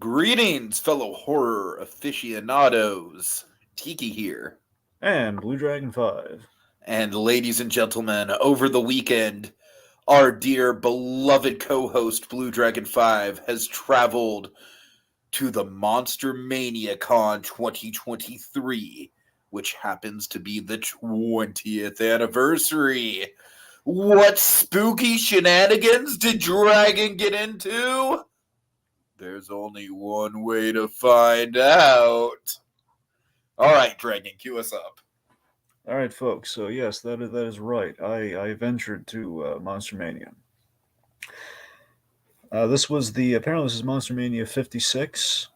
Greetings, fellow horror aficionados. Tiki here. And Blue Dragon 5. And ladies and gentlemen, over the weekend, our dear beloved co-host Blue Dragon 5 has traveled to the Monster Mania Con 2023, which happens to be the 20th anniversary. What spooky shenanigans did Dragon get into? There's only one way to find out. All right, Dragon, cue us up. All right, folks. So yes, that is right. I ventured to Monster Mania. This is Monster Mania 56,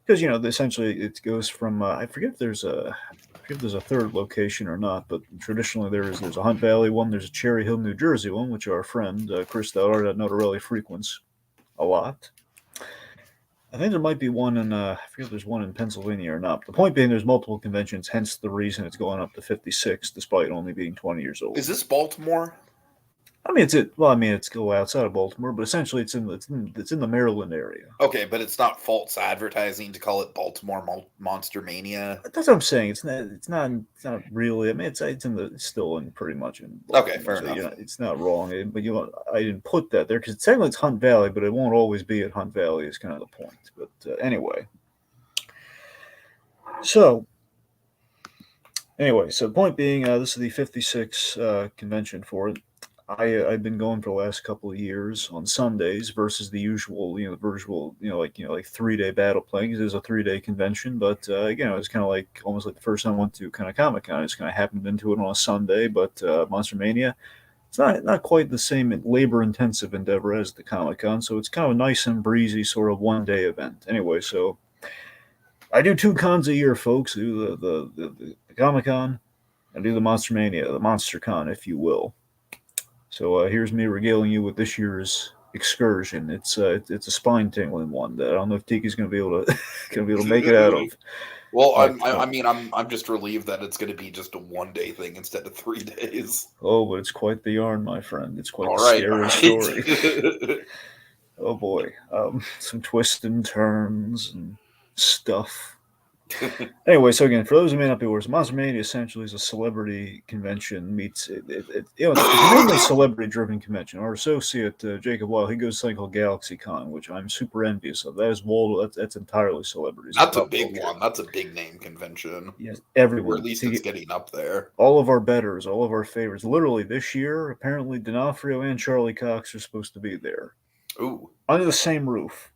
because essentially it goes from I forget if there's a third location or not, but traditionally there's a Hunt Valley one, there's a Cherry Hill, New Jersey one, which our friend Chris Notarelli frequents a lot. I think there might be one in, I forget if there's one in Pennsylvania or not. The point being, there's multiple conventions, hence the reason it's going up to 56, despite only being 20 years old. Is this Baltimore? It's go outside of Baltimore, but essentially it's in the Maryland area. Okay, but it's not false advertising to call it Baltimore Monster Mania. That's what I'm saying. It's not really. I mean, it's still in pretty much in Baltimore, okay, fair enough. It's not wrong, but I didn't put that there because technically it's Hunt Valley, but it won't always be at Hunt Valley. Is kind of the point. But anyway, so the point being, this is the 56 convention for it. I've been going for the last couple of years on Sundays versus the usual, the virtual, like 3-day battle playing. It is a 3-day convention, but again, it was kind of like almost like the first time I went to kind of Comic-Con. I just kind of happened into it on a Sunday, but Monster Mania, it's not quite the same labor-intensive endeavor as the Comic-Con, so it's kind of a nice and breezy sort of one-day event. Anyway, so I do 2 cons a year, folks. I do the Comic-Con, I do the Monster Mania, the Monster Con, if you will. So here's me regaling you with this year's excursion. It's a spine tingling one that I don't know if Tiki's going to be able to make it out of. Well, I'm just relieved that it's going to be just a 1-day thing instead of 3 days. Oh, but it's quite the yarn, my friend. It's quite scary story. Oh boy, some twists and turns and stuff. Anyway, so again, for those who may not be aware, Monster Mania essentially is a celebrity convention. It's mainly celebrity-driven convention. Our associate Jacob Weil, he goes to something called GalaxyCon, which I'm super envious of. That is that's entirely celebrities. That's a big one. That's a big name convention. Yes, everyone. Or at least it's getting up there. All of our betters, all of our favorites. Literally this year, apparently D'Onofrio and Charlie Cox are supposed to be there. Ooh. Under the same roof.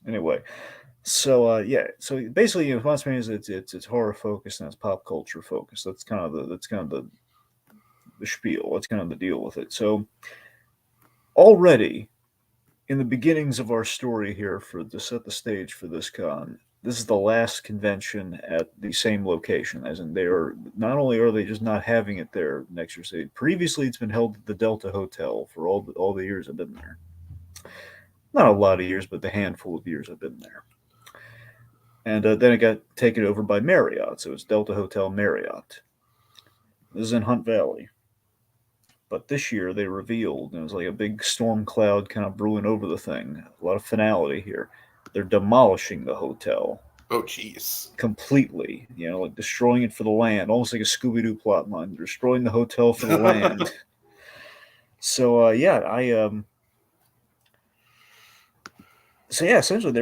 Anyway. So so basically, Monster Mania is it's horror focused and it's pop culture focused. That's kind of the spiel. That's kind of the deal with it. So already in the beginnings of our story here, to set the stage for this con, this is the last convention at the same location. As in, not only are they just not having it there next year. Previously, it's been held at the Delta Hotel for all the years I've been there. Not a lot of years, but the handful of years I've been there. And then it got taken over by Marriott, so it's Delta Hotel Marriott. This is in Hunt Valley. But this year they revealed, it was like a big storm cloud kind of brewing over the thing. A lot of finality here. They're demolishing the hotel. Oh, jeez. Completely. Like destroying it for the land. Almost like a Scooby-Doo plot line. Destroying the hotel for the land. So, essentially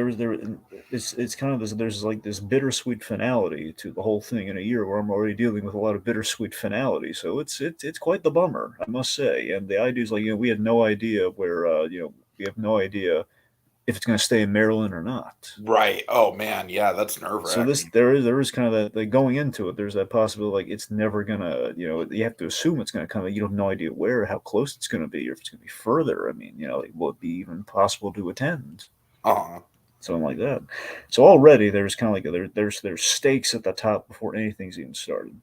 it's kind of there's like this bittersweet finality to the whole thing in a year where I'm already dealing with a lot of bittersweet finality. So it's quite the bummer, I must say. And the idea is we had no idea where we have no idea if it's going to stay in Maryland or not. Right. Oh man, yeah, that's nerve-wracking. So there is kind of that going into it. There's that possibility it's never gonna you have to assume it's going to come. You have no idea where, how close it's going to be, or if it's going to be further. I mean, will it be even possible to attend? Something like that. So already there's kind of like there's stakes at the top before anything's even started.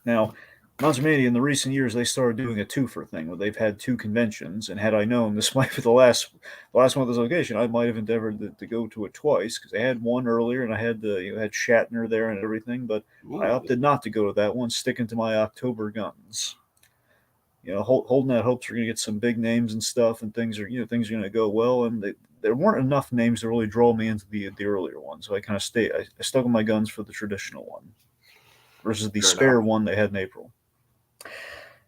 Now, Monster Mania in the recent years they started doing a twofer thing where they've had 2 conventions, and had I known this might be the last one of this location, I might have endeavored to go to it twice because they had one earlier and I had had Shatner there and everything, but ooh, I opted not to go to that one, sticking to my October guns. Holding out hopes we're going to get some big names and stuff, and things are going to go well, and there weren't enough names to really draw me into the earlier one. So I kind of stayed. I stuck with my guns for the traditional one versus the Fair enough. spare one they had in April.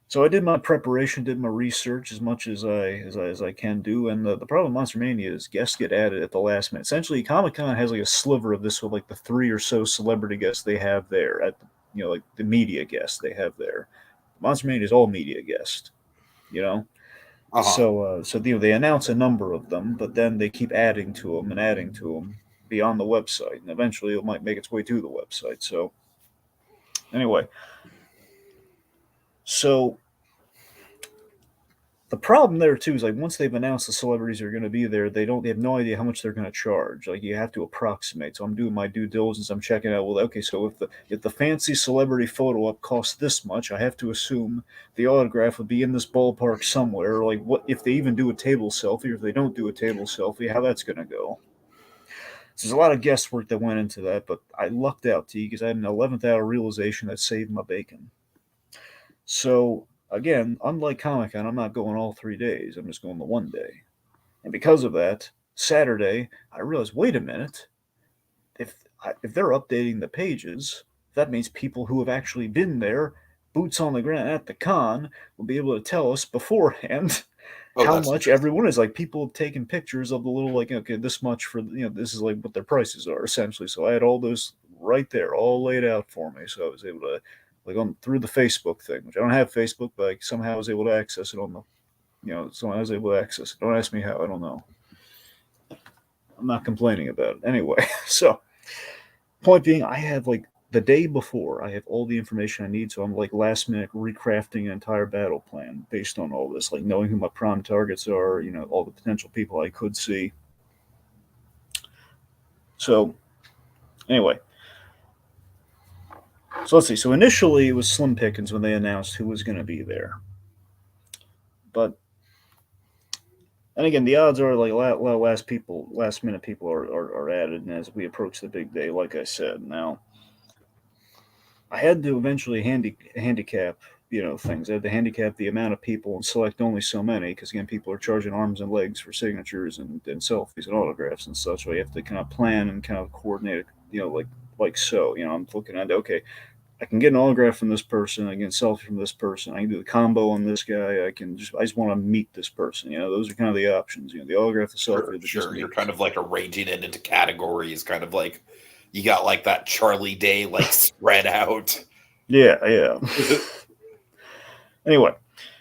So I did my preparation, did my research as much as I can do, and the problem with Monster Mania is guests get added at the last minute. Essentially, Comic Con has like a sliver of this with like the three or so celebrity guests they have there at like the media guests they have there. Monster Mania is all media guests, you know. Uh huh. So they announce a number of them, but then they keep adding to them and adding to them beyond the website, and eventually it might make its way to the website. So anyway, so the problem there too is like once they've announced the celebrities are going to be there, they have no idea how much they're going to charge. Like you have to approximate. So I'm doing my due diligence. I'm checking out. Well, okay, so if the fancy celebrity photo up costs this much, I have to assume the autograph would be in this ballpark somewhere. Like what if they even do a table selfie, or if they don't do a table selfie, how that's going to go? So there's a lot of guesswork that went into that, but I lucked out, T, because I had an 11th hour realization that saved my bacon. So again, unlike Comic Con, I'm not going all 3 days. I'm just going the one day. And because of that, Saturday, I realized, wait a minute, if they're updating the pages, that means people who have actually been there, boots on the ground at the con, will be able to tell us beforehand Oh, how that's much interesting. everyone is. Like people have taken pictures of the little like okay, this much for this is like what their prices are essentially. So I had all those right there, all laid out for me. So I was able to like on through the Facebook thing, which I don't have Facebook, but I somehow was able to access it on the so I was able to access it. Don't ask me how, I don't know. I'm not complaining about it. Anyway, so point being, I have like the day before, I have all the information I need. So I'm like last minute recrafting an entire battle plan based on all this, like knowing who my prime targets are, all the potential people I could see. So anyway, so let's see. So initially it was slim pickings when they announced who was going to be there, but and again, the odds are like a lot of last minute people are added, and as we approach the big day, like I said, now I had to eventually handicap things. I had to handicap the amount of people and select only so many because again, people are charging arms and legs for signatures and selfies and autographs and such. So you have to kind of plan and kind of coordinate it, like so. I'm looking at okay, I can get an autograph from this person. I can get a selfie from this person. I can do the combo on this guy. I just want to meet this person. Those are kind of the options. The autograph, the selfie, Sure, or the just sure. You're meet. kind of like arranging it into categories, kind of like you got like that Charlie Day like spread out. Yeah, yeah. Anyway,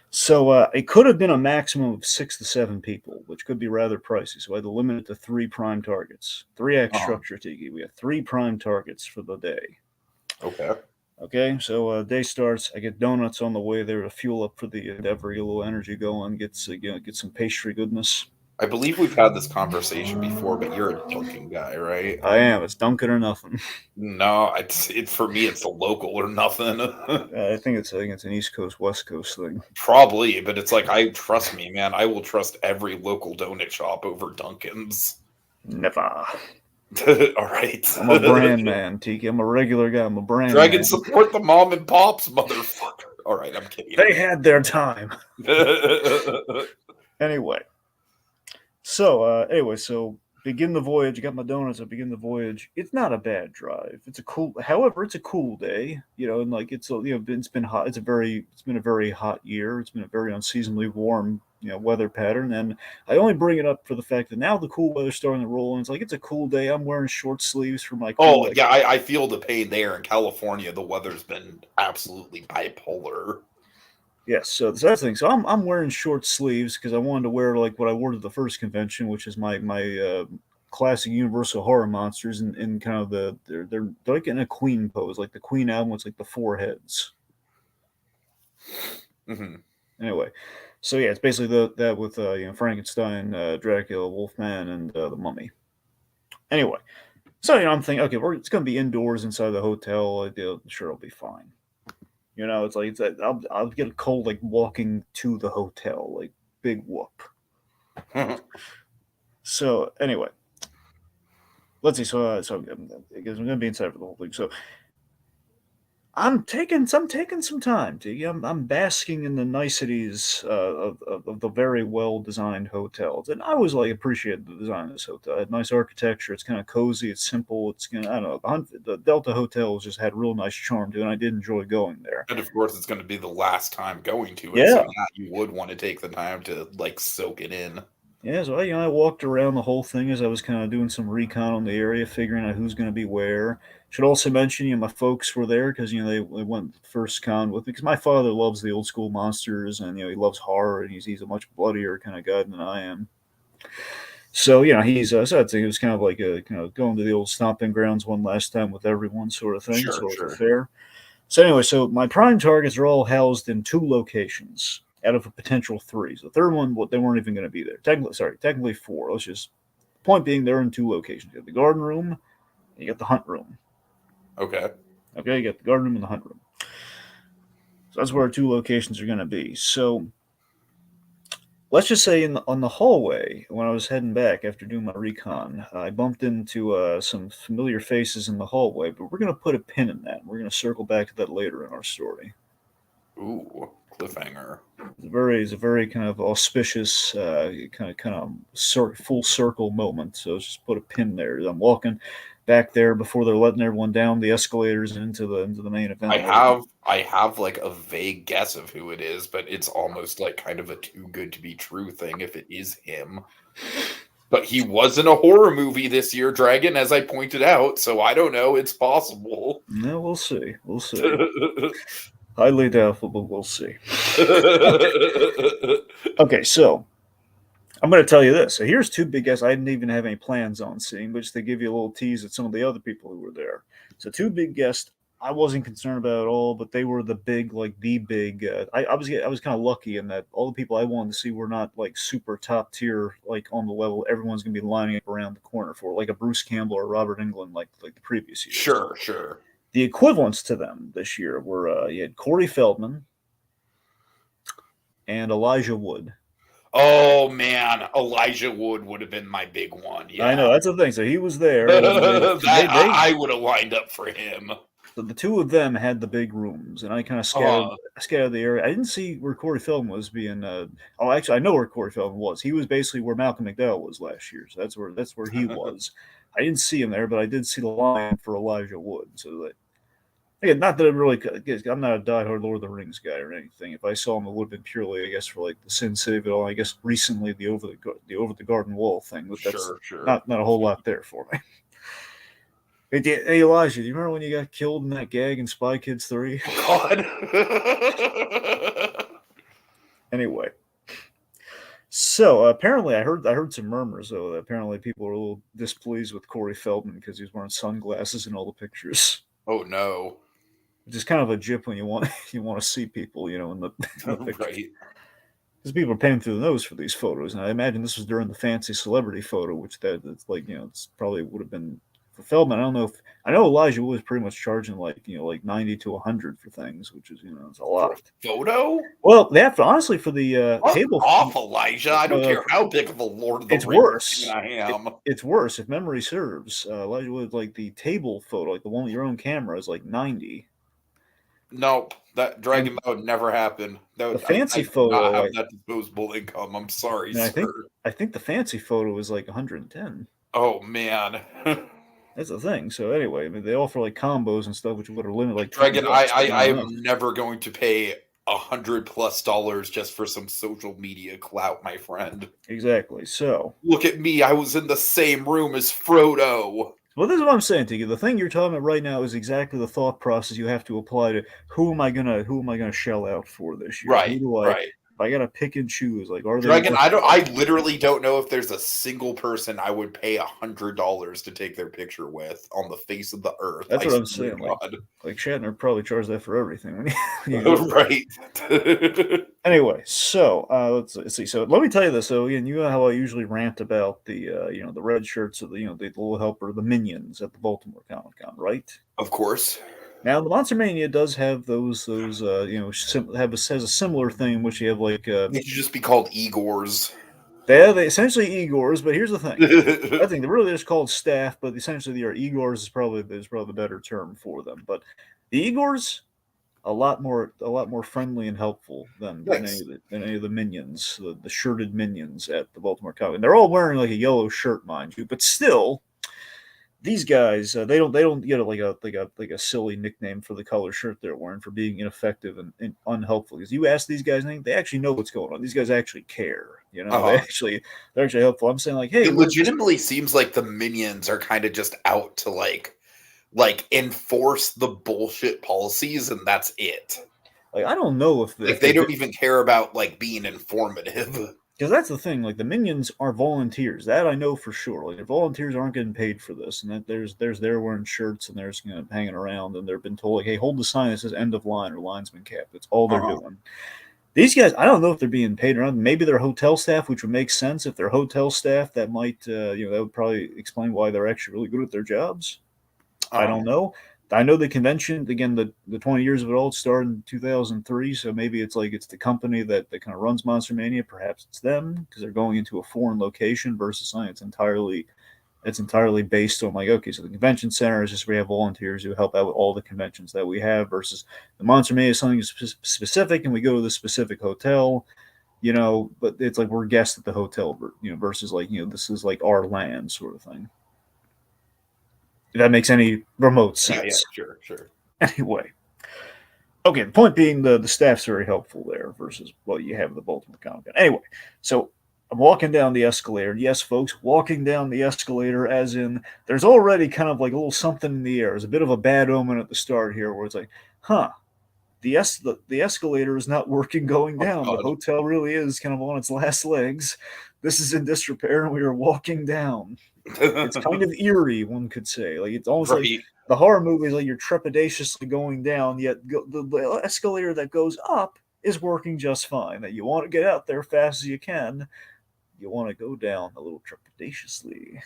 so it could have been a maximum of 6 to 7 people, which could be rather pricey. So I had to limit it to 3 prime targets. 3x Uh-huh. structure, Tiki. We have 3 prime targets for the day. Okay. Okay, so day starts. I get donuts on the way there to fuel up for the endeavor, get a little energy going, get some pastry goodness. I believe we've had this conversation before, but you're a Dunkin' guy, right? I am. It's Dunkin' or nothing. No, it's for me. It's a local or nothing. I think it's an East Coast West Coast thing. Probably, but it's like I trust me, man. I will trust every local donut shop over Dunkin's. Never. All right. I'm a brand man, Tiki. I'm a regular guy. I'm a brand Dragon man. support the mom and pops, motherfucker. All right, I'm kidding. They had their time. Anyway, so begin the voyage. I got my donuts. I begin the voyage. It's not a bad drive. However, it's a cool day. And like it's been hot. It's been a very hot year. It's been a very unseasonably warm weather pattern. And I only bring it up for the fact that now the cool weather's starting to roll. And it's like it's a cool day. I'm wearing short sleeves for my cool Oh like yeah, I feel the pain there in California. The weather's been absolutely bipolar. Yes, so that's the thing. So I'm wearing short sleeves because I wanted to wear like what I wore to the first convention, which is my classic Universal horror monsters and kind of they're like in a queen pose, like the Queen album with like the four heads. Hmm. Anyway, so yeah, it's basically that with Frankenstein, Dracula, Wolfman, and the Mummy. Anyway, so I'm thinking, okay, it's gonna be indoors inside the hotel. Sure, it'll be fine. It's like I'll get a cold like walking to the hotel, like big whoop. So anyway, let's see. So because I'm gonna be inside for the whole thing. So I'm taking some time. I'm basking in the niceties of the very well designed hotels, and I always like appreciate the design of this hotel. It had nice architecture. It's kind of cozy. It's simple. It's I don't know. The Delta hotels just had real nice charm to it, and I did enjoy going there. And of course, it's going to be the last time going to it, so Yeah, yeah, you would want to take the time to like soak it in. yeah. So I walked around the whole thing as I was kind of doing some recon on the area, figuring out who's going to be where. Should also mention, my folks were there because they went first con with me because my father loves the old school monsters and he loves horror and he's a much bloodier kind of guy than I am. So he's so I'd say it was kind of like a going to the old stomping grounds one last time with everyone sort of thing, Sure, sort of sure. affair. So anyway, so my prime targets are all housed in two locations out of a potential three. So the third one, they weren't even going to be there. Technically four. Let's just point being they're in two locations. You got the garden room, and you got the hunt room. Okay. Okay, you got the garden room and the hunt room. So that's where our two locations are going to be. So let's just say on the hallway when I was heading back after doing my recon, I bumped into some familiar faces in the hallway. But we're going to put a pin in that. We're going to circle back to that later in our story. Ooh, cliffhanger. It's a very kind of auspicious, full circle moment. So let's just put a pin there. I'm walking back there before they're letting everyone down the escalators and into the main event I and everything. have I have like a vague guess of who it is, but it's almost like kind of a too good to be true thing if it is him. But he was in a horror movie this year, Dragon, as I pointed out, so I don't know. It's possible. No, we'll see. We'll see. Highly doubtful, but we'll see. Okay, so I'm going to tell you this. So here's two big guests I didn't even have any plans on seeing, but just to give you a little tease at some of the other people who were there. So two big guests I wasn't concerned about at all, but they were the big, like the big. I was kind of lucky in that all the people I wanted to see were not like super top tier, like on the level everyone's going to be lining up around the corner for, like a Bruce Campbell or Robert Englund, like the previous years. Sure, sure. The equivalents to them this year were you had Corey Feldman and Elijah Wood. Oh man, Elijah Wood would have been my big one. I know Yeah. that's the thing. So he was there, and That I would have lined up for him. so the two of them had the big rooms, and I kind of scattered the area. I didn't see where Corey Feldman was being. Oh, actually, I know where Corey Feldman was. He was basically where Malcolm McDowell was last year. So that's where he was. I didn't see him there, but I did see the line for Elijah Wood. So that again, not that I'm not a diehard Lord of the Rings guy or anything. If I saw him, it would have been purely, I guess, for like the Sin City of it all. I guess recently the over the garden wall thing, but that's Sure, sure. not a whole lot there for me. Hey Elijah, do you remember when you got killed in that gag in Spy Kids 3? God. Anyway, so apparently I heard some murmurs though. That apparently people are a little displeased with Corey Feldman because he's wearing sunglasses in all the pictures, Oh no. which is kind of a jip when you want you want to see people, in the pictures. Right. Because people are paying through the nose for these photos, and I imagine this was during the fancy celebrity photo, which that's like it's probably would have been for Feldman. I don't know if I know Elijah was pretty much charging like 90 to 100 for things, which is it's a For a lot. photo? Well, they have to honestly for the Fuck table. off, Elijah. I don't Uh, care how big of a Lord of the it's Rings fan worse. I am. It's worse if memory serves. Elijah Wood, like the table photo, like the one with your own camera, is like 90, Nope. That and Dragon, that would never happen. That the would, I fancy do not photo, have that disposable income. I'm sorry, I sir. think the fancy photo is like 110. Oh man. That's the thing. So anyway, I mean, they offer like combos and stuff, which would have limited like Dragon, $20. But I not enough. am never going to pay $100+ just for some social media clout, my friend. Exactly. So, Look at me, I was in the same room as Frodo. well, this is what I'm saying to you. The thing you're talking about right now is exactly the thought process you have to apply to who am I gonna shell out for this year? Who Right, do I? right. If I gotta pick and choose, like, are they Dragon, worth? I literally don't know if there's a single person I would pay $100 to take their picture with on the face of the earth. That's I what I'm swear to saying. Like, God. like Shatner probably charged that for everything when you go there. Right. Anyway, so let's see. So let me tell you this. So again, you know how I usually rant about the the red shirts of the little helper, the minions at the Baltimore Comic Con, right? Of course. Now the Monster Mania does have has a similar thing, in which you have like They should just be called Igors. They essentially Igors, but here's the thing. I think they're really just called staff, but essentially they are Igors is probably the better term for them. But the Igors a lot more friendly and helpful than Nice. any of the minions, the shirted minions at the Baltimore Comic. And they're all wearing like a yellow shirt, mind you, but still these guys they don't get like a silly nickname for the color shirt they're wearing for being ineffective and unhelpful. Because you ask these guys anything, they actually know what's going on. These guys actually care. They Uh-huh. actually they're actually helpful. I'm saying like, hey, It we're legitimately seems like the minions are kind of just out to like enforce the bullshit policies and that's it. like I don't know Like if they they've been don't even care about like being informative. because that's the thing. Like the minions are volunteers. That I know for sure. Like the volunteers aren't getting paid for this, and that there's they're wearing shirts and there's hanging around, and they've been told like, hey, hold the sign that says end of line or linesman cap. That's all they're Uh-huh. doing. These guys, I don't know if they're being paid around. Maybe they're hotel staff, which would make sense. If they're hotel staff, that might that would probably explain why they're actually really good at their jobs. I Uh-huh. don't know. I know the convention again. The 20 years of it all started in 2003, so maybe it's the company that kind of runs Monster Mania. Perhaps it's them because they're going into a foreign location versus something it's entirely based on like okay, so the convention center is just we have volunteers who help out with all the conventions that we have versus the Monster Mania is something specific and we go to the specific hotel. But it's like we're guests at the hotel, versus like this is like our land sort of thing. If that makes any remote Yeah, yeah, sense. sure, sure. Anyway, okay. The point being, the staff's very helpful there versus what you have at the Baltimore Comic Con. Anyway, so I'm walking down the escalator. Yes, folks, walking down the escalator, as in there's already kind of like a little something in the air. There's a bit of a bad omen at the start here, where it's like, huh, the escalator is not working going Oh down. The god. hotel really is kind of on its last legs. This is in disrepair, and we are walking down. It's kind of eerie, one could say. Like it's almost like Right. the horror movies, like you're trepidatiously going down, yet the escalator that goes up is working just fine. That you want to get out there fast as you can. You want to go down a little trepidatiously.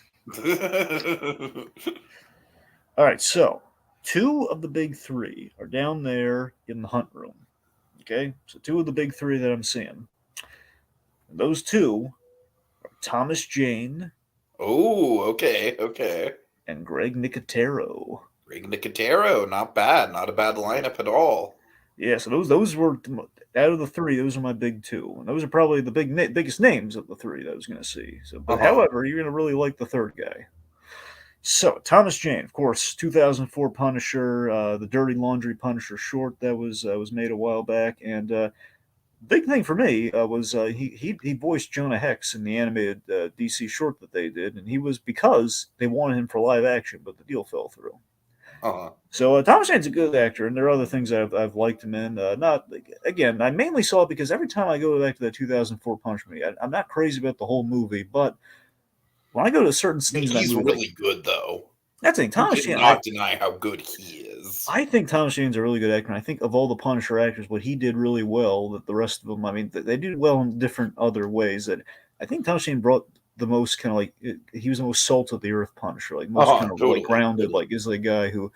All right, so two of the big three are down there in the hunt room. Okay, so two of the big three that I'm seeing. And those two are Thomas Jane Oh, okay, okay. and Greg Nicotero. Rig Nicotero, not bad. Not a bad lineup at all. Yeah, so those were out of the three. Those are my big two, and those are probably the biggest names of the three that I was going to see. So, but Uh-huh. however, you're going to really like the third guy. So Thomas Jane, of course, 2004 Punisher, the Dirty Laundry Punisher short that was made a while back, and big thing for me was he voiced Jonah Hex in the animated DC short that they did, and he was because they wanted him for live action, but the deal fell through. Uh-huh. So Thomas Jane's a good actor, and there are other things I've liked him in. Not again, I mainly saw it because every time I go back to that 2004 Punch Me, I'm not crazy about the whole movie, but when I go to certain I mean, scenes in that he's movie, like really good though. that's the thing, You Thomas Jane, cannot deny how good he is. I think Thomas Jane's a really good actor. And I think of all the Punisher actors, what he did really well, that the rest of them, I mean, they did well in different other ways. That I think Thomas Jane brought the most kind of like he was the most salt of the earth Punisher, like most Uh-huh, kind of like totally, grounded, totally. like is the guy who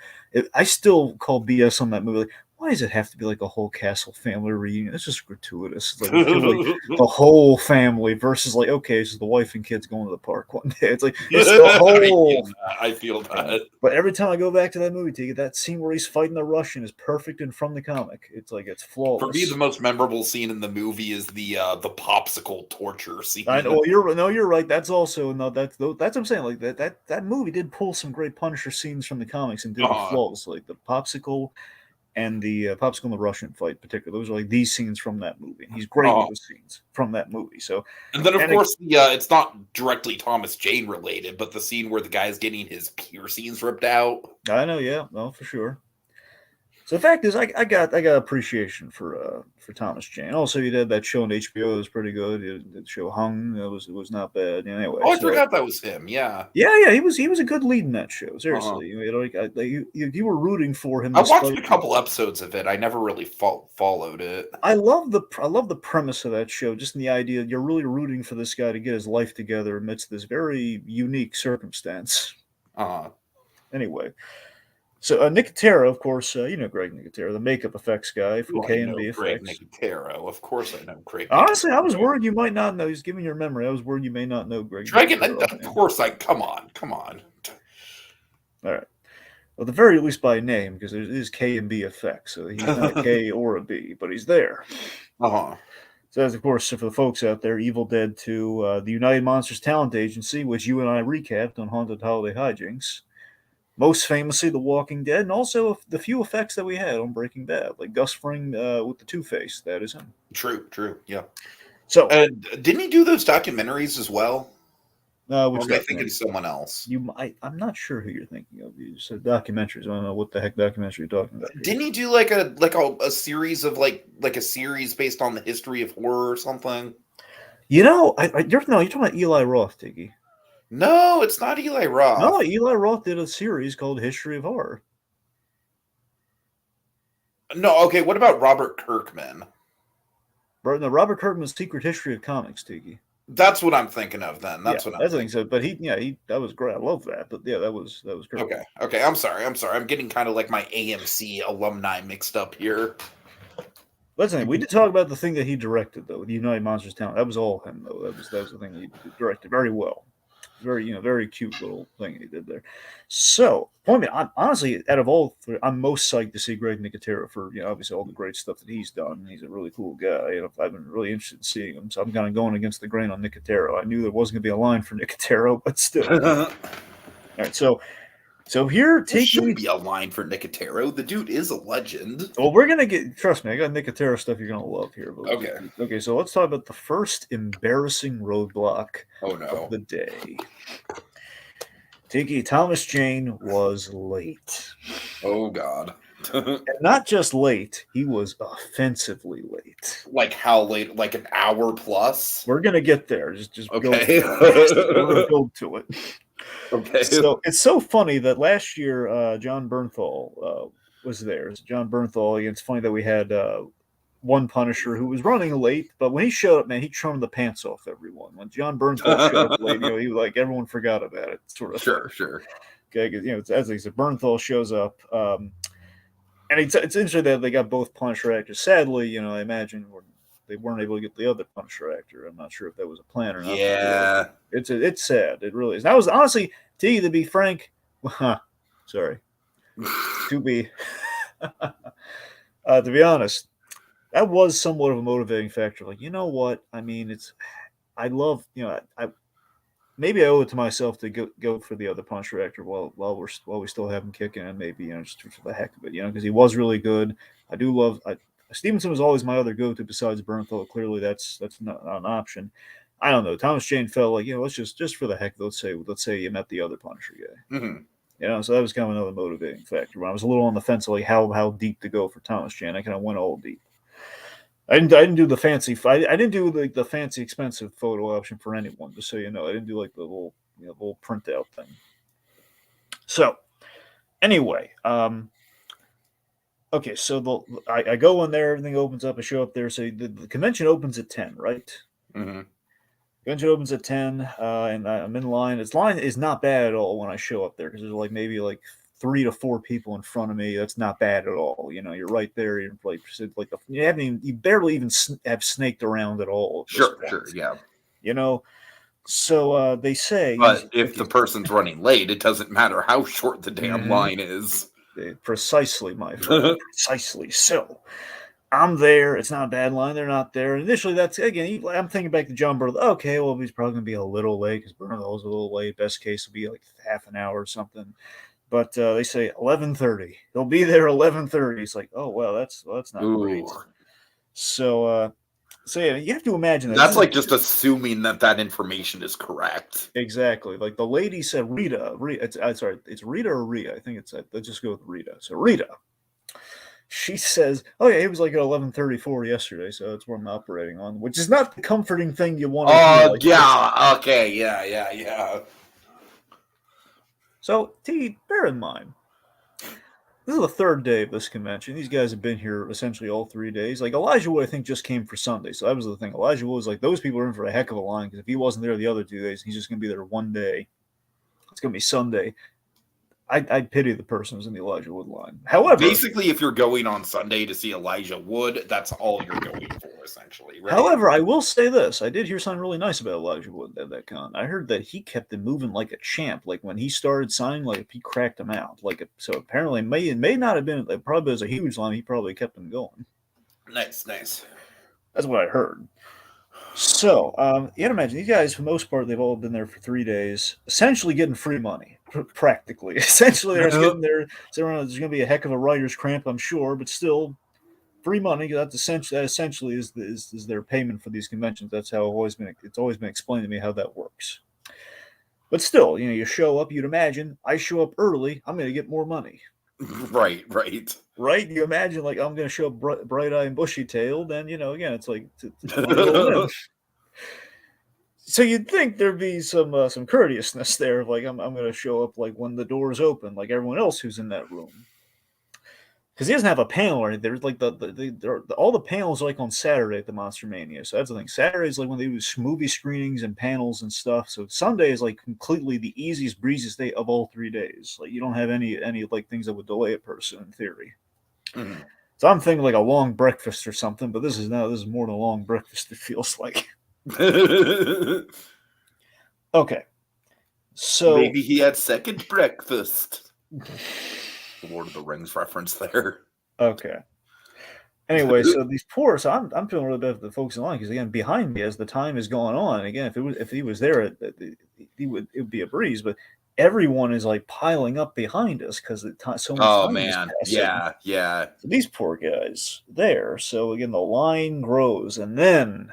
I still call BS on that movie. Like, why does it have to be like a whole Castle family reunion? It's just gratuitous. It's like we kill like the whole family versus like okay, it's just the wife and kids going to the park one day. It's like it's the I feel whole that. I feel family. that. But every time I go back to that movie, Tiki, that scene where he's fighting the Russian is perfect and from the comic. It's like it's For me, the flawless. most memorable scene in the movie is the popsicle torture I know scene. well, you're right. That's also no. That's what I'm saying. Like that movie did pull some great Punisher scenes from the comics and did it Uh-huh. flawlessly. Like the popsicle and the popsicle and the Russian fight, in particular. Those are like these scenes from that movie, and he's great with Uh-huh. the scenes from that movie. So, And then, of and course, the it's not directly Thomas Jane related, but the scene where the guy's getting his piercings ripped out. I know, yeah, no, for sure. So the fact is, I got appreciation for Thomas Jane. Also, he did that show on HBO. It was pretty good. The show Hung. It was not bad. Anyway, Oh, I so forgot that was him. Yeah. yeah, he was a good lead in that show. Uh-huh. Seriously, you were rooting for him I watched despite. a couple episodes of it. I never really followed it. I love the premise of that show. Just in the idea you're really rooting for this guy to get his life together amidst this very unique circumstance. Uh-huh. Anyway, So Nicotero, of course, you know Greg Nicotero, the makeup effects guy from Do I K and know B Greg Effects. Nicotero? Of course I know Greg Honestly, I was Nicotero. worried you might not know. He's giving your memory. I was worried you may not know Greg Dragon, Nicotero of offhand. course I. Come on, come on. All right. Well, at the very least by name, because it is K and B Effects, so he's not a K or a B, but he's there. Uh-huh. So that's, of course, for the folks out there, Evil Dead 2, the United Monsters Talent Agency, which you and I recapped on Haunted Holiday Hijinks. Most famously, The Walking Dead, and also the few effects that we had on Breaking Bad, like Gus Fring with the Two-Face. That is him. True, yeah. So, Didn't he do those documentaries as well? Or which am I thinking documentary? of someone else? I'm not sure who you're thinking of. You said documentaries. I don't know what the heck documentary you're talking about here. Didn't he do like a series of like a series based on the history of horror or something? You know, you're talking about Eli Roth, Tiki. No, it's not Eli No, Roth. Eli Roth did a series called History of Horror. No, okay, what about Robert Kirkman? No, Robert Kirkman's Secret History of Comics, Tiki. That's what I'm thinking of then. Yeah, That's what I'm that's the thing. thinking. So, but he that was great. I love that. But yeah, that was Kirkman. Okay. I'm sorry. I'm getting kind of like my AMC alumni mixed up here. That's the thing. We did talk about the thing that he directed though, the United Monsters Talent. That was all him though. That was the thing he directed very well. Very very cute little thing he did there. So, I'm honestly out of all three, I'm most psyched to see Greg Nicotero for obviously all the great stuff that he's done. He's a really cool guy. I've been really interested in seeing him. So I'm kind of going against the grain on Nicotero. I knew there wasn't going to be a line for Nicotero, but still. All right, so here, There taking should be a line for Nicotero. The dude is a legend. well, we're gonna get. Trust me, I got Nicotero stuff you're gonna love here. But Okay. okay, so let's talk about the first embarrassing roadblock Oh of no. the day. Tiki, Thomas Jane was late. Oh god. And not just late, he was offensively late. Like how late? Like an hour plus? We're gonna get there. Just Okay. we're gonna build to it. Okay. So it's so funny that last year John Bernthal was there. So John Bernthal. It's funny that we had one Punisher who was running late, but when he showed up, man, he turned the pants off everyone. When John Bernthal showed up late, he like everyone forgot about it, sort of thing. Sure. Okay, because as I said, Bernthal shows up, and it's interesting that they got both Punisher actors. Sadly, I imagine they weren't able to get the other Punisher actor. I'm not sure if that was a plan or not. Yeah. It's sad. It really is. And I was honestly, to be frank, sorry, to be to be honest, that was somewhat of a motivating factor. Like, you know what? I mean, I love, I maybe I owe it to myself to go for the other Punisher actor while we still have him kicking, and maybe just for the heck of it, because he was really good. I do love. Stevenson was always my other go-to besides Bernthal. Clearly, that's not an option. I don't know. Thomas Jane felt like let's just for the heck, let's say you met the other Punisher guy. Mm-hmm. So that was kind of another motivating factor. When I was a little on the fence, like how deep to go for Thomas Jane, I kind of went all deep. I didn't do the fancy. I didn't do the fancy expensive photo option for anyone. Just so you know, I didn't do like the little printout thing. So anyway, okay. So I go in there, everything opens up. I show up there. So the convention opens at 10, right? Mm-hmm. Convention opens at 10, and I'm in line. Its line is not bad at all when I show up there because there's maybe 3 to 4 people in front of me. That's not bad at all. You're right there. You're you barely even have snaked around at all. Sure, yeah. So they say, but if okay, the person's running late, it doesn't matter how short the damn mm-hmm. line is. Precisely, my friend. Precisely. So I'm there. It's not a bad line. They're not there. Initially, that's again. I'm thinking back to John Bernthal. Okay, well, he's probably going to be a little late because Bernthal a little late. Best case will be half an hour or something. But they say 11:30. They'll be there 11:30. It's like, oh well, that's not great. So yeah, you have to imagine that. That's just assuming that information is correct. Exactly. Like the lady said, Rita. It's Rita or Rhea. I think it's. Let's just go with Rita. So Rita. She says, "Oh yeah, he was at 11:34 yesterday, so that's what I'm operating on," which is not the comforting thing you want to hear. Yeah. Okay. Yeah. So, T, bear in mind, this is the third day of this convention. These guys have been here essentially all 3 days. Elijah Wood, I think, just came for Sunday, so that was the thing. Elijah Wood was those people are in for a heck of a line because if he wasn't there the other 2 days, he's just going to be there one day. It's going to be Sunday. I'd pity the person who's in the Elijah Wood line. However, basically, if you're going on Sunday to see Elijah Wood, that's all you're going for, essentially, right? However, I will say this: I did hear something really nice about Elijah Wood at that con. I heard that he kept it moving like a champ. Like when he started signing, like he cracked him out. So apparently, it may not have been. It probably was a huge line. He probably kept him going. Nice, nice. That's what I heard. So, you gotta imagine these guys, for the most part, they've all been there for 3 days, essentially getting free money, practically. Essentially, they're just getting there. So there's going to be a heck of a writer's cramp, I'm sure, but still, free money. That essentially is their payment for these conventions. That's how it's always been explained to me how that works. But still, you show up. You'd imagine I show up early, I'm going to get more money. Right. Right? You imagine like I'm going to show up bright-eyed and bushy-tailed, and again, it's like it's money going in. So you'd think there'd be some courteousness there, of like I'm going to show up like when the doors open, like everyone else who's in that room, because he doesn't have a panel or anything. There's like all the panels are like on Saturday at the Monster Mania. So that's the thing. Saturday is like when they do movie screenings and panels and stuff. So Sunday is like completely the easiest, breeziest day of all 3 days. Like you don't have any like things that would delay a person in theory. Mm-hmm. So I'm thinking like a long breakfast or something, but this is more than a long breakfast. It feels like. Okay, so maybe he had second breakfast. Lord of the Rings reference there. Okay. Anyway, so these poor, so I'm feeling really bad for the folks in line because again, behind me as the time is going on, and again, if he was there, it would be a breeze. But everyone is like piling up behind us because so much time is passing. Yeah. So these poor guys there. So again, the line grows, and then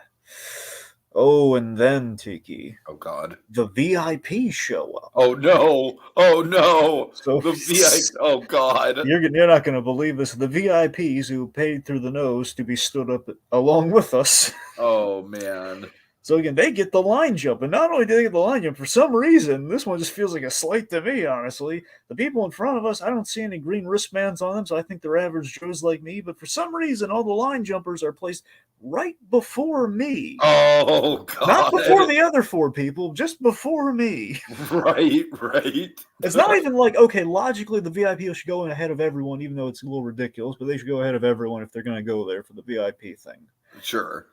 Tiki. Oh God. The VIPs show up. Oh no. So the VIP. Oh God. You're not going to believe this. The VIPs who paid through the nose to be stood up along with us. Oh man. So again, they get the line jump, and not only do they get the line jump, for some reason, this one just feels like a slight to me. Honestly, the people in front of us, I don't see any green wristbands on them, so I think they're average Joes like me. But for some reason, all the line jumpers are placed right before me. Oh God. Not before the other four people, just before me. Right. It's not even like, okay, logically the VIP should go in ahead of everyone, even though it's a little ridiculous, but they should go ahead of everyone if they're going to go there for the VIP thing. Sure.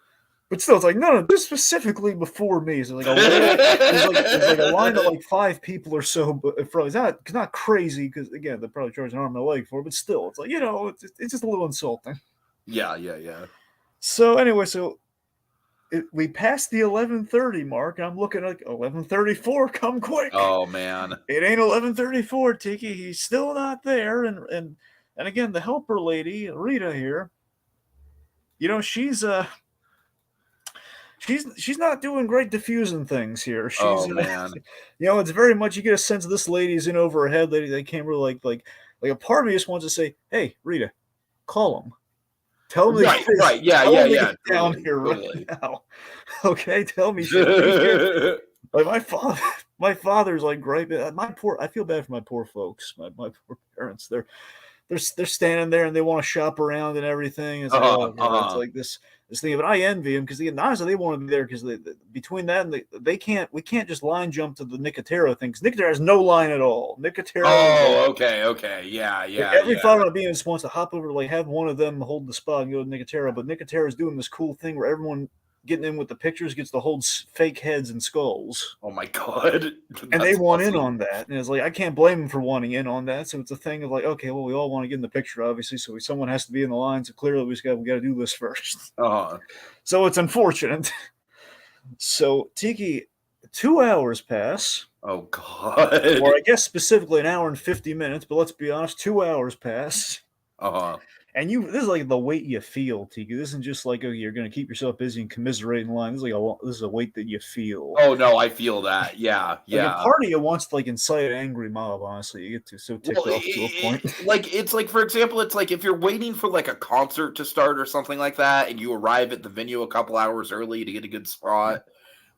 But still, it's like, no, just specifically before me. So there's like a line of like 5 people or so, but it's not crazy, because again, they're probably charging an arm and a leg for it, but still, it's like, it's just a little insulting. Yeah. So anyway, we passed the 11:30 mark, and I'm looking at 11:34. Come quick! Oh man, it ain't 11:34, Tiki. He's still not there. And again, the helper lady, Rita here. She's not doing great diffusing things here. Man. It's very much, you get a sense of this lady's in over her head. They can't really like a part of me just wants to say, "Hey, Rita, call him. Tell me, right, yeah, get down here right now." Okay, tell me shit. Like my father's like great. I feel bad for my poor folks, my poor parents. They're standing there and they want to shop around and everything. It's it's like this thing, but I envy them because honestly they want to be there, because between that and we can't just line jump to the Nicotero thing, because Nicotero has no line at all. Nicotero. Oh, okay, yeah. Every thought about being just wants to hop over, like have one of them hold the spot and go to Nicotero, but Nicotero is doing this cool thing where everyone getting in with the pictures gets to hold fake heads and skulls. Oh my God. And they want in on that. And it's like, I can't blame them for wanting in on that. So it's a thing of like, okay, well, we all want to get in the picture, obviously. So someone has to be in the line. So clearly we got to do this first. So it's unfortunate. So Tiki, 2 hours pass. Oh God. Or I guess specifically an hour and 50 minutes, but let's be honest, 2 hours pass. And this is like the weight you feel, Tiki. This isn't just like, you're going to keep yourself busy and commiserate in line. This is a weight that you feel. Oh no, I feel that. Yeah. Like a part of you wants to like incite an angry mob. Honestly, you get so ticked off to a point. It's like, for example, it's like if you're waiting for like a concert to start or something like that, and you arrive at the venue a couple hours early to get a good spot.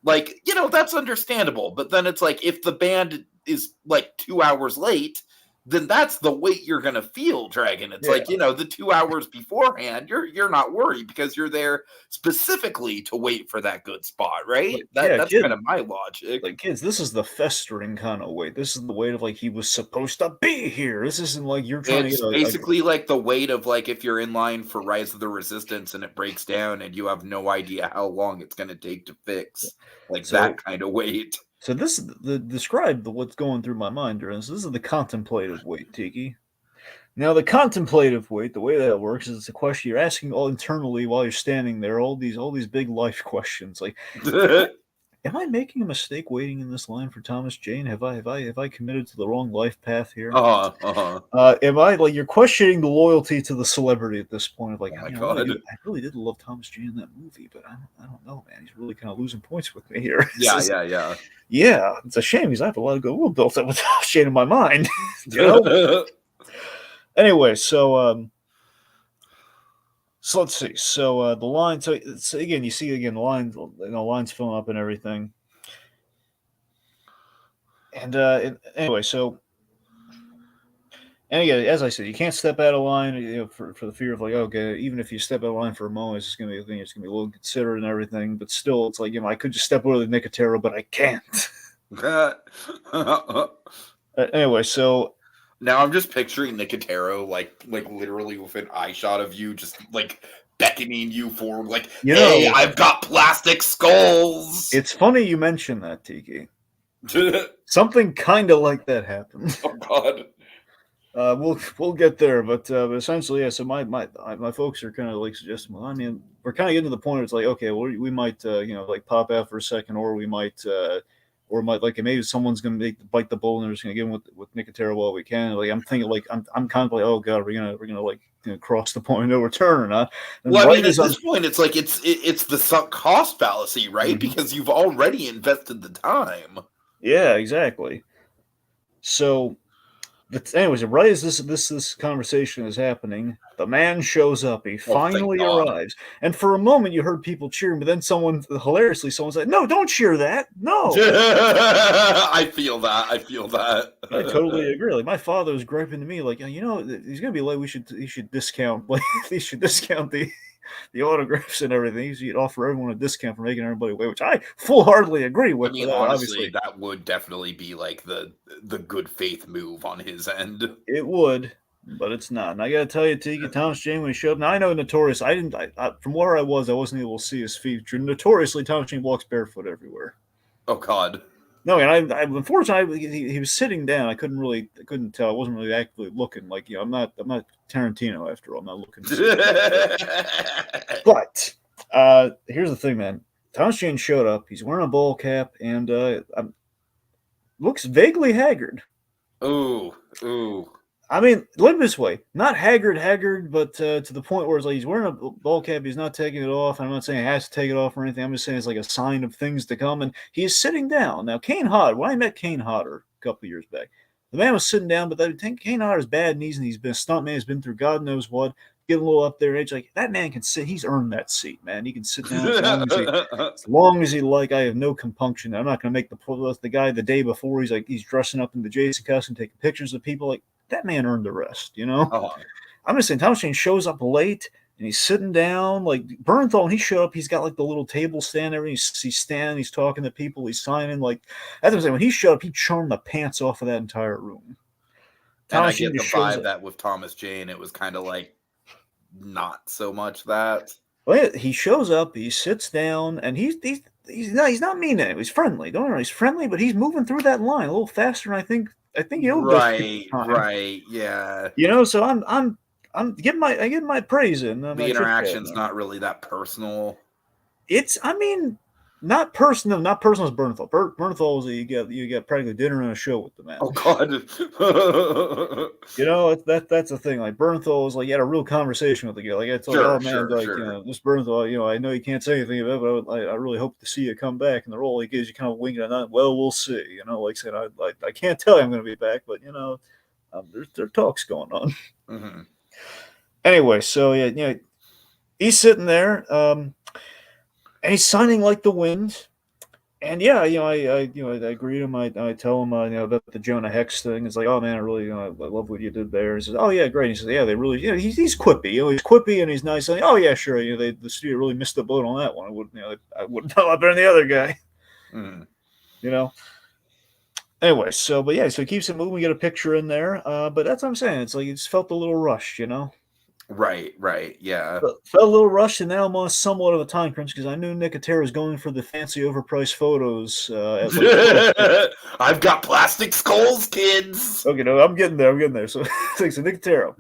Like, that's understandable. But then it's like, if the band is like 2 hours late, then that's the weight you're gonna feel, Dragon. It's Yeah. like, the 2 hours beforehand, you're not worried because you're there specifically to wait for that good spot, right? Like, That yeah, that's kid. kind of my logic. Like, kids, this is the festering kind of weight. This is the weight of like he was supposed to be here. This isn't like you're trying to It's get a basically like the weight of like if you're in line for Rise of the Resistance and it breaks down and you have no idea how long it's gonna take to fix. Like that so. kind of weight. So this is describe what's going through my mind during this. This is the contemplative weight, Tiki. Now the contemplative weight, the way that it works is it's a question you're asking all internally while you're standing there, all these big life questions. Like, am I making a mistake waiting in this line for Thomas Jane? Have I committed to the wrong life path here? Uh-huh. Uh-huh. Am I like you're questioning the loyalty to the celebrity at this point of like, Oh my I really god. did love Thomas Jane in that movie, but I don't know, man. He's really kind of losing points with me here. Yeah, yeah, yeah. Yeah, it's a shame because I have a lot of goodwill built up with Thomas Jane in my mind. you know? Anyway, so let's see. So the line. So again, you see again the lines. Lines filling up and everything. And anyway, and again, as I said, you can't step out of line, for the fear of like, okay, even if you step out of line for a moment, it's just gonna be a thing. It's gonna be a little considerate and everything. But still, it's like I could just step over the Nicotero, but I can't. Anyway, so now I'm just picturing Nicotero like literally with an eye shot of you, just like beckoning you forward, like, "Hey, I've got plastic skulls." It's funny you mention that, Tiki. Something kind of like that happened. Oh God. We'll get there, but essentially, yeah. So my folks are kind of like suggesting. Well, I mean, we're kind of getting to the point where it's like, okay, well, we might like pop out for a second, or we might like maybe someone's gonna bite the bullet and they're just gonna get in with Nicotero while we can. Like I'm thinking, like I'm kind of like, oh God, we're gonna like cross the point of no return or not. And well, I mean, at this point, it's like it's the sunk cost fallacy, right? Mm-hmm. Because you've already invested the time. Yeah, exactly. So. But anyways, right as this conversation is happening, the man shows up. He finally arrives, and for a moment you heard people cheering, but then someone said, "No, don't cheer that! No." I feel that. I totally agree. Like my father was griping to me, like, he's gonna be late. He should discount, like, he should discount the autographs and everything. He should offer everyone a discount for making everybody wait, which I full-heartedly agree with. I mean, honestly, that would definitely be like the good faith move on his end. It would, but it's not. And I gotta tell you, Tiki, Thomas Jane, when he showed up, now I know Notorious. From where I wasn't able to see his feet. Notoriously, Thomas Jane walks barefoot everywhere. Oh God. No, and I unfortunately he was sitting down. I couldn't tell. I wasn't really actively looking. Like I'm not Tarantino after all. I'm not looking. But here's the thing, man. Thomas Jane showed up. He's wearing a ball cap and looks vaguely haggard. Ooh. I mean, look this way. Not haggard, but to the point where it's like he's wearing a ball cap, he's not taking it off. I'm not saying he has to take it off or anything. I'm just saying it's like a sign of things to come. And he's sitting down. Now, Kane Hodder, when I met Kane Hodder a couple of years back, the man was sitting down, but Kane Hodder's bad knees, and he's been a stuntman. He's been through God knows what. Getting a little up there in age. Like, that man can sit. He's earned that seat, man. He can sit down as long as he like. I have no compunction. I'm not going to make the guy the day before. He's dressing up in the Jason costume, taking pictures of people. Like, that man earned the rest, I'm just saying, Thomas Jane shows up late and he's sitting down. Like Bernthal, when he showed up, he's got like the little table stand there. He's standing, he's talking to people, he's signing. Like that's what I'm saying. When he showed up, he charmed the pants off of that entire room. And I get the vibe that with Thomas Jane, it was kind of like not so much that. Well, he shows up, he sits down, and he's not mean to him. He's friendly. Don't worry, he's friendly, but he's moving through that line a little faster than I think he'll right, yeah. So I'm getting my praise in. The interaction's not really that personal. Not personal as Bernthal. Bernthal is you get practically dinner and a show with the man. Oh God. That's the thing. Like Bernthal is like you had a real conversation with the guy. Like it's like, this Bernthal, I know you can't say anything about it, but I really hope to see you come back. And the role he gives you kind of winking at that. Well, we'll see. Like saying I can't tell you I'm going to be back, but there's talks going on. Mm-hmm. Anyway, so he's sitting there. And he's signing like the wind. And yeah, I greet him. I tell him, about the Jonah Hex thing. It's like, oh man, I really, I love what you did there. He says, oh yeah, great. He says, yeah, they really, he's quippy. He's quippy and he's nice. Like, oh yeah, sure. The studio really missed the boat on that one. I wouldn't know better than the other guy. Mm. You know. Anyway, but yeah, so he keeps it moving. We get a picture in there. But that's what I'm saying. It's like it just felt a little rushed. Right, yeah. Felt a little rushed, and now I'm on somewhat of a time crunch because I knew Nicotera was going for the fancy, overpriced photos at like 12. I've got plastic skulls, kids. Okay, no, I'm getting there. I'm getting there. So, thanks to Nicotera.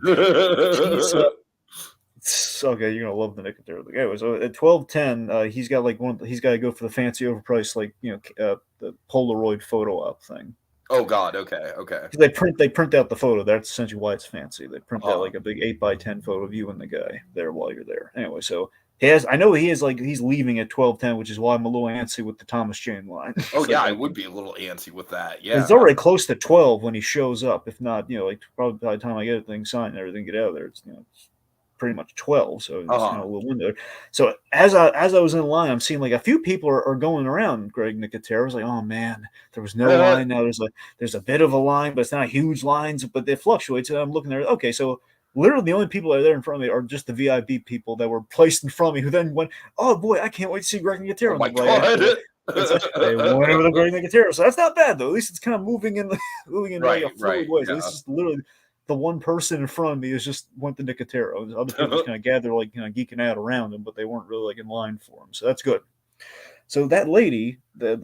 He's okay. You're gonna love the Nicotera. Anyway, so at 12:10, he's got like he's got to go for the fancy, overpriced, like the Polaroid photo op thing. Oh God. Okay. They print out the photo. That's essentially why it's fancy. They print out Uh-huh. like a big 8x10 photo of you and the guy there while you're there. Anyway, so I know he is like he's leaving at 12:10, which is why I'm a little antsy with the Thomas Jane line. Oh yeah, I Like, would be a little antsy with that. it's Yeah. already close to 12 when he shows up. If not, like probably by the time I get things signed and everything, get out of there, it's it's pretty much 12. So it's kind Uh-huh. of a little window. So as I was in line, I'm seeing like a few people are going around Greg Nicotero. I was like, oh man, there was no line. Now there's a bit of a line, but it's not huge lines, but they fluctuate. So I'm looking there. Okay, so literally the only people that are there in front of me are just the VIP people that were placed in front of me who then went, oh boy, I can't wait to see Greg Nicotero Oh on my the right God. after. They went over the Greg Nicotero. So that's not bad though. At least it's kind of moving in like a fluid way. So Yeah. this is literally the one person in front of me is just went to Nicotero. The other people just kind of gathered, like geeking out around him, but they weren't really like in line for him. So that's good. So that lady, the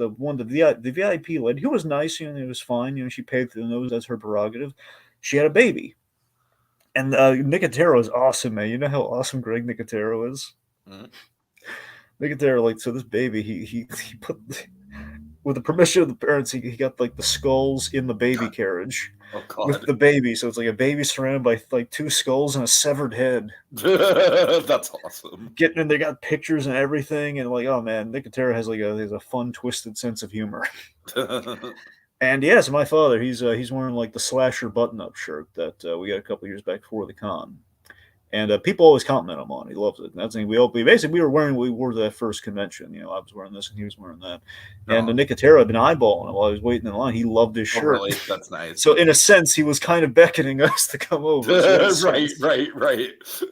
VIP lady, who was nice, it was fine. She paid through the nose. That's her prerogative. She had a baby, and Nicotero is awesome, man. You know how awesome Greg Nicotero is. Mhm. Nicotero, like, so this baby, he put, with the permission of the parents, he got like the skulls in the baby carriage Oh with God. the baby. So it's like a baby surrounded by like two skulls and a severed head. That's awesome. Getting in, they got pictures and everything, and like, oh man, Nicotero has a fun, twisted sense of humor. And yes, my father, he's wearing like the slasher button-up shirt that we got a couple years back before the con. And people always compliment him on. He loves it. And that's the thing. We were wearing what we wore to that first convention. I was wearing this and he was wearing that. And the Nicotero had been eyeballing him while I was waiting in line. He loved his Oh, shirt. really? That's nice. So in a sense, he was kind of beckoning us to come over. So Right.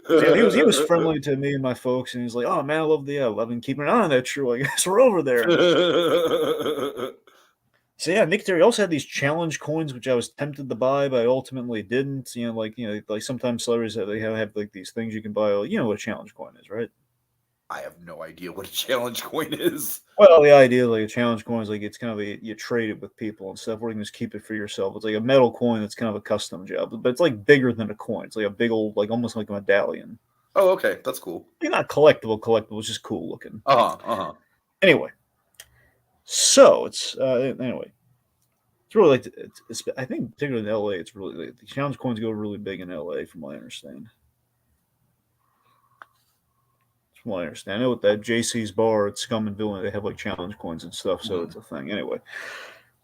yeah, he was friendly to me and my folks, and he was like, "Oh man, I love I've been keeping an eye on that shirt. I guess we're over there." So yeah, Nick Terry also had these challenge coins, which I was tempted to buy, but I ultimately didn't. Like sometimes celebrities they have like these things you can buy. You know what a challenge coin is, right? I have no idea what a challenge coin is. Well, the idea like a challenge coin is like it's kind of you trade it with people and stuff, or you can just keep it for yourself. It's like a metal coin that's kind of a custom job, but it's like bigger than a coin. It's like a big old, like almost like a medallion. Oh, okay, that's cool. Like not collectible. It's just cool looking. Anyway, so it's anyway. It's really like I think particularly in LA, it's really the challenge coins go really big in LA, from what I understand. From what I understand, I know with that JC's bar at Scum and Villain, they have like challenge coins and stuff, so it's a thing. Anyway,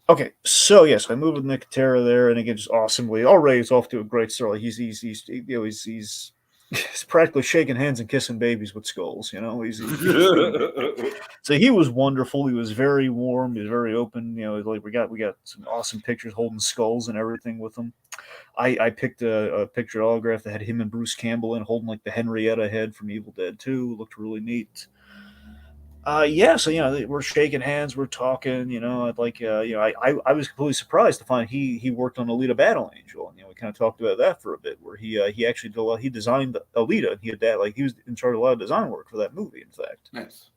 okay, so yes, I moved with Nicotera there, and again, just awesomely. Already, it's off to a great start. Like he's practically shaking hands and kissing babies with skulls. So he was wonderful. He was very warm. He was very open. Like we got some awesome pictures holding skulls and everything with him. I picked a picture autograph that had him and Bruce Campbell in holding like the Henrietta head from Evil Dead 2. Looked really neat. Yeah, so we're shaking hands, we're talking. I was completely surprised to find he worked on Alita Battle Angel, and we kind of talked about that for a bit, where he actually he designed Alita. He was in charge of a lot of design work for that movie, in fact. Nice.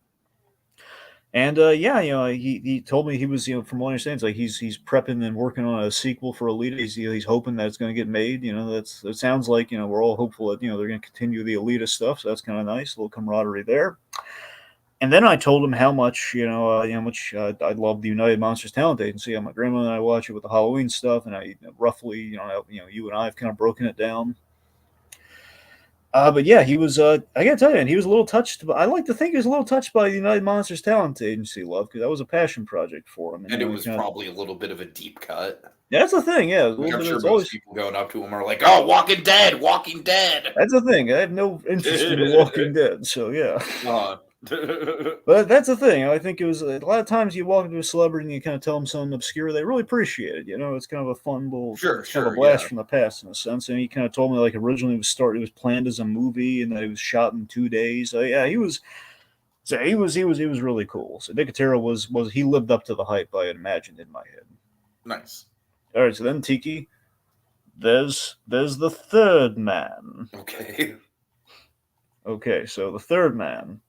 And he told me he was, from what I understand, it's like he's prepping and working on a sequel for Alita. He's hoping that it's going to get made. It sounds like we're all hopeful that they're going to continue the Alita stuff. So that's kind of nice, a little camaraderie there. And then I told him how much I love the United Monsters Talent Agency. My grandma and I watch it with the Halloween stuff, and I roughly you and I have kind of broken it down. But yeah, he was. I gotta tell you, and he was a little touched. I like to think he was a little touched by the United Monsters Talent Agency love, because that was a passion project for him. And it was probably a little bit of a deep cut. Yeah, that's the thing. Yeah, I'm sure most people going up to him are like, "Oh, Walking Dead." That's the thing. I have no interest in The Walking Dead, so yeah. But that's the thing. I think it was a lot of times you walk into a celebrity and you kind of tell them something obscure. They really appreciate it. It's kind of a fun little, Sure, it's kind of a sure, blast yeah. from the past in a sense. And he kind of told me like originally it was planned as a movie and that it was shot in 2 days. So yeah, he was really cool. So Nicotero was he lived up to the hype I had imagined in my head. Nice. All right, so then Tiki, there's the third man. Okay. Okay, so the third man.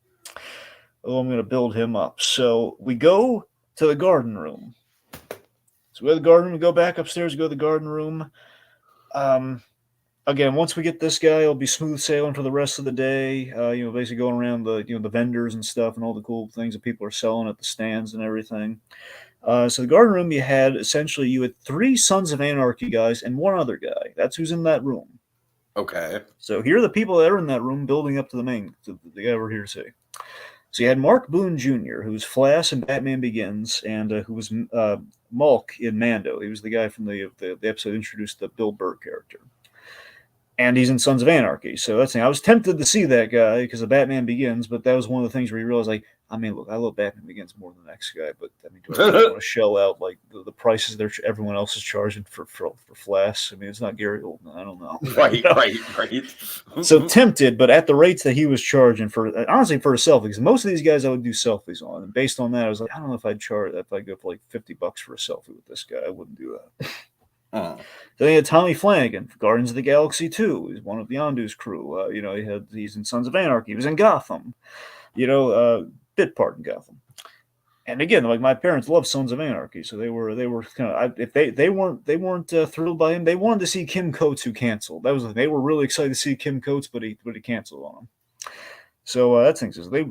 Oh, I'm going to build him up. So we go to the garden room. So we go to the garden room. We go back upstairs. We go to the garden room. Um, Again, once we get this guy, it'll be smooth sailing for the rest of the day. Basically going around the vendors and stuff and all the cool things that people are selling at the stands and everything. So the garden room, you had three Sons of Anarchy guys and one other guy. That's who's in that room. Okay. So here are the people that are in that room building up to the guy we're here to see. So you had Mark Boone Jr., who's Flash in Batman Begins, and who was Mulk in Mando. He was the guy from the episode that introduced the Bill Burr character. And he's in Sons of Anarchy. So that's the thing. I was tempted to see that guy because of Batman Begins, but that was one of the things where you realize, like, I mean, look, I love Batman Begins more than the next guy, but I mean, do I really want to shell out like the prices everyone else is charging for Flash? I mean, it's not Gary Oldman. I don't know. Right, right. So tempted, but at the rates that he was charging for, honestly, for a selfie, because most of these guys I would do selfies on, and based on that, I was like, I don't know if I'd go for like $50 for a selfie with this guy. I wouldn't do that. Oh. Then he had Tommy Flanagan, Guardians of the Galaxy 2. He's one of Yondu's crew. He's in Sons of Anarchy. He was in Gotham. Bit part in Gotham. And again, like my parents love Sons of Anarchy, so they were kind of if they weren't thrilled by him, they wanted to see Kim Coates, who canceled. They were really excited to see Kim Coates, but he canceled on him. So that's things. They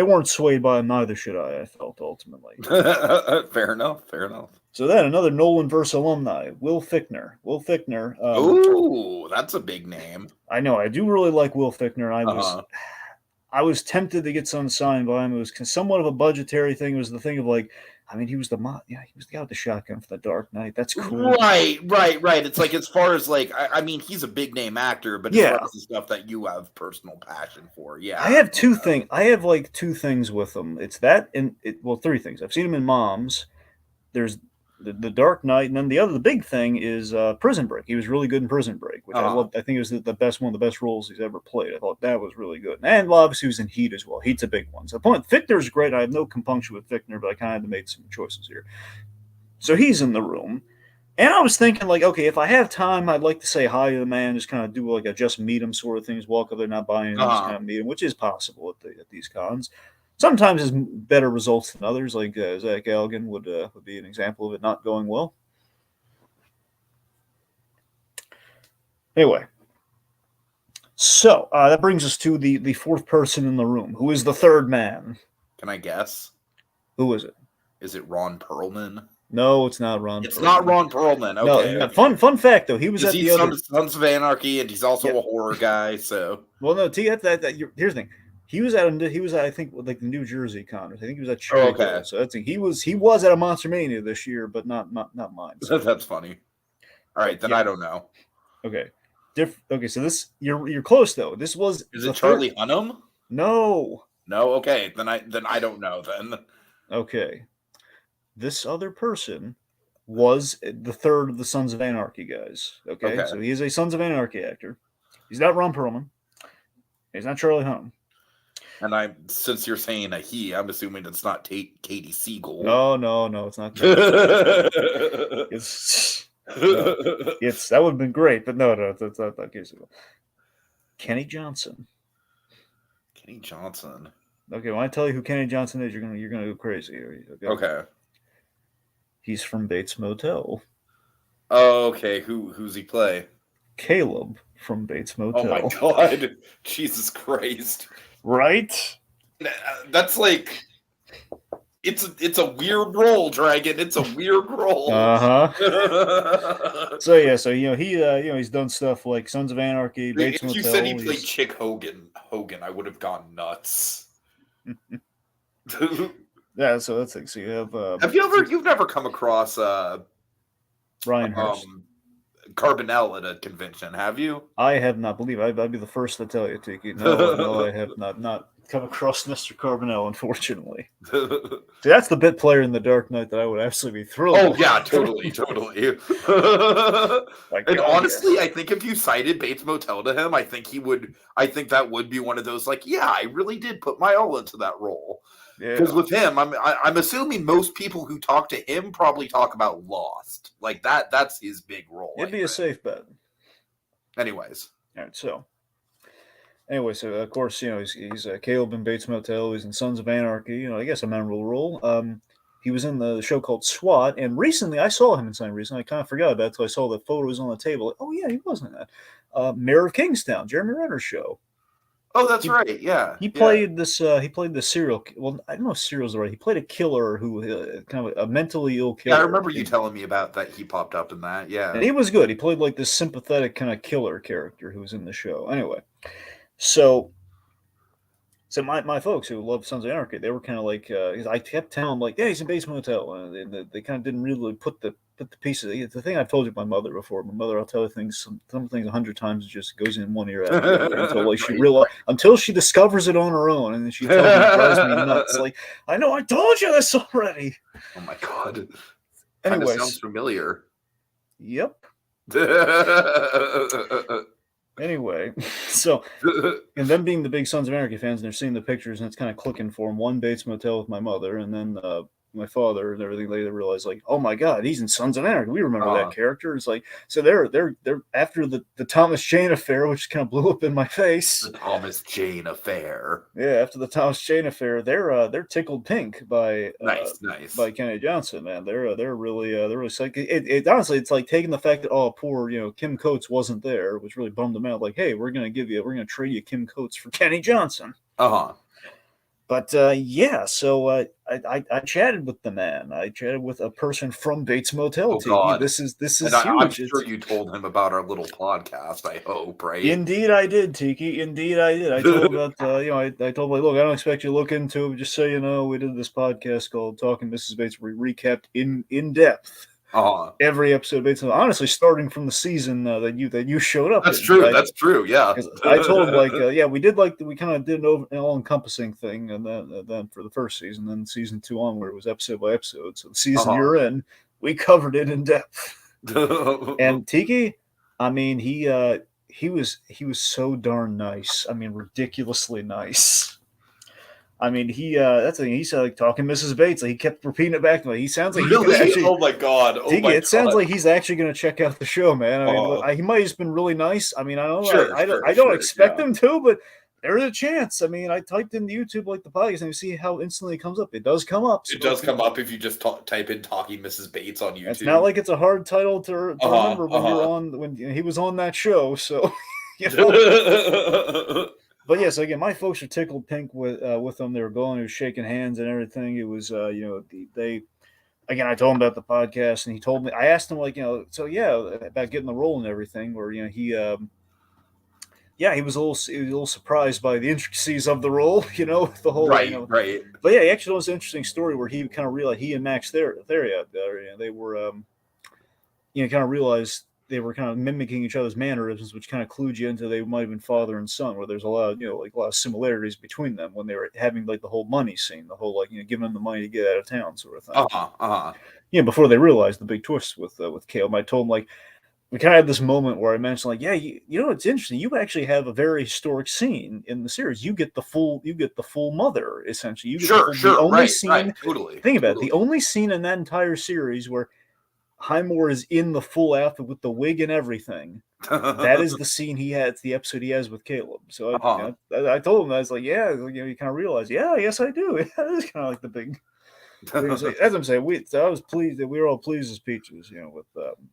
weren't swayed by him. Neither should I. I felt ultimately. Fair enough. Fair enough. So then another Nolanverse alumni, Will Fichtner. Will Fichtner. Ooh, that's a big name. I know. I do really like Will Fichtner. Uh-huh. I was tempted to get some signed by him. It was somewhat of a budgetary thing. It was the thing of like, I mean, he was the guy with the shotgun for the Dark Knight. That's cool. Right. It's like as far as like, I mean, he's a big name actor, but as far as the stuff that you have personal passion for, yeah. I have two things. I have like two things with him. It's that and three things. I've seen him in Moms. There's the Dark Knight, and then the big thing is Prison Break. He was really good in Prison Break, which I loved. I think it was the best one of the best roles he's ever played. I thought that was really good, and obviously he was in Heat as well. Heat's a big one. So the point, Fichtner's great. I have no compunction with Fichtner, but I kind of had to make some choices here. So he's in the room, and I was thinking like, okay, if I have time, I'd like to say hi to the man, just kind of do like a just meet him sort of thing. Just walk up there, not buying anything, just kind of meet him, which is possible at these cons. Sometimes it's better results than others, like Zach Galligan would be an example of it not going well. Anyway, so that brings us to the fourth person in the room. Who is the third man? Can I guess? Who is it? Is it Ron Perlman? No, it's not Ron. It's not Ron Perlman. Okay. No, okay. Fun fact though, he was at the other Sons of Anarchy, and he's also a horror guy. So well, no, here's the thing. He was at I think like the New Jersey con. I think he was at Cherry Hill. So that's he was at a Monster Mania this year, but not mine. So. That's funny. All right, then I don't know. Okay. Okay, so this you're close though. This was Is it Charlie Hunnam? No. No. Okay, then I don't know then. Okay. This other person was the third of the Sons of Anarchy guys. Okay. So he is a Sons of Anarchy actor. He's not Ron Perlman. He's not Charlie Hunnam. And since you're saying a he, I'm assuming it's not Katie Siegel. No, it's not. It's that would have been great, but no, that's not Katie Siegel. Kenny Johnson. Kenny Johnson. Okay, when I tell you who Kenny Johnson is, you're gonna go crazy. Okay. He's from Bates Motel. Oh, okay. Who's he play? Caleb from Bates Motel. Oh my god. Jesus Christ. Right? That's like it's a weird role, Dragon. It's a weird role. So he's done stuff like Sons of Anarchy, Bates Motel. If you said he played Chick Hogan, I would have gone nuts. Yeah, so that's like so you have you've never come across Ryan Hurst. Carbonell at a convention, have you? I have not. Believe I'd be the first to tell you, Tiki. No, I have not come across Mr. Carbonell, unfortunately. See, that's the bit player in The Dark Knight that I would absolutely be thrilled. Oh yeah, totally. And honestly, yes. I think if you cited Bates Motel to him, I think that would be one of those like, yeah, I really did put my all into that role. Because with him, I'm assuming most people who talk to him probably talk about Lost. Like that's his big role. It'd be a safe bet. Anyways. All right, so of course, he's Caleb in Bates Motel. He's in Sons of Anarchy. I guess a memorable role. He was in the show called SWAT, and recently I saw him in something recently. I kind of forgot about it until I saw the photos on the table. Like, oh yeah, he was in that. Mayor of Kingstown, Jeremy Renner's show. Oh, that's right. Yeah, he played this. He played the serial. Well, I don't know if serial's right. He played a killer who kind of a mentally ill killer. Yeah, I remember you telling me about that. He popped up in that. Yeah, and he was good. He played like this sympathetic kind of killer character who was in the show. Anyway, so my folks who love Sons of Anarchy, they were kind of like, I kept telling them like, yeah, he's in Bates Motel, and they kind of didn't really put the pieces. The thing I've told you my mother before. My mother, I'll tell her some things 100 times. It just goes in one ear out the other until like until she discovers it on her own, and then she tells me, it drives me nuts. Like, I know I told you this already. Oh my god. Anyway, sounds familiar. Yep. Anyway, so, and them being the big Sons of Anarchy fans, and they're seeing the pictures, and it's kind of clicking for them. One Bates Motel with my mother, and then my father and everything. They realize, like, oh my god, he's in Sons of Anarchy. We remember that character. It's like, so they're after the Thomas Jane affair, which kind of blew up in my face. The Thomas Jane affair. Yeah, after the Thomas Jane affair, they're tickled pink by nice by Kenny Johnson. Man, they're really psyched. It honestly, it's like taking the fact that poor Kim Coates wasn't there, which really bummed them out. Like, hey, we're gonna trade you Kim Coates for Kenny Johnson. But yeah, so I chatted with the man. I chatted with a person from Bates Motel. Oh God, this is and huge. I'm sure you told him about our little podcast. I hope, right? Indeed, I did, Tiki. Indeed, I did. I told about I told him, look, I don't expect you to look into it. Just so you know, we did this podcast called Talking Mrs. Bates. We recapped in depth. Every episode of Bates. Honestly, starting from the season that you showed up. That's true. That's true. Yeah. I told him we kind of did an all encompassing thing, and then for the first season, then season 2 onward, it was episode by episode. So the season you're in, we covered it in depth. And Tiki, I mean, he was so darn nice. I mean, ridiculously nice. I mean, that's the thing. He said, like, talking Mrs. Bates. Like, he kept repeating it back to me. He sounds like really? Actually, oh my god! Oh Tiki, my it sounds like he's actually going to check out the show, man. I mean, he might have just been really nice. I mean, I don't know. I don't expect him to, but there's a chance. I mean, I typed in YouTube like the podcast, and you see how instantly it comes up. It does come up. So it does come up if you just type in "Talking Mrs. Bates" on YouTube. It's not like it's a hard title to remember when he was on that show. So, But yes, again, my folks are tickled pink with them. They were going, he was shaking hands and everything. It was, they. Again, I told him about the podcast, and he told me. I asked him, like, so yeah, about getting the role and everything. Where he was a little surprised by the intricacies of the role, the whole right. But yeah, he actually was an interesting story where he kind of realized he and Max Theria, they were, kind of realized they were kind of mimicking each other's mannerisms, which kind of clued you into they might have been father and son, where there's a lot of, a lot of similarities between them when they were having like the whole money scene, the whole giving them the money to get out of town sort of thing. Before they realized the big twist with Caleb. I told him, like, we kind of had this moment where I mentioned, like, yeah, it's interesting. You actually have a very historic scene in the series. You get the full mother, essentially. You get the only scene. Right, totally. Think about it. The only scene in that entire series where Highmore is in the full outfit with the wig and everything. That is the scene he had. It's the episode he has with Caleb. So I told him, I was like, yeah, you kind of realize, yeah, yes, I do. That is kind of like the big. As I'm saying, I was pleased that we were all pleased as peaches, with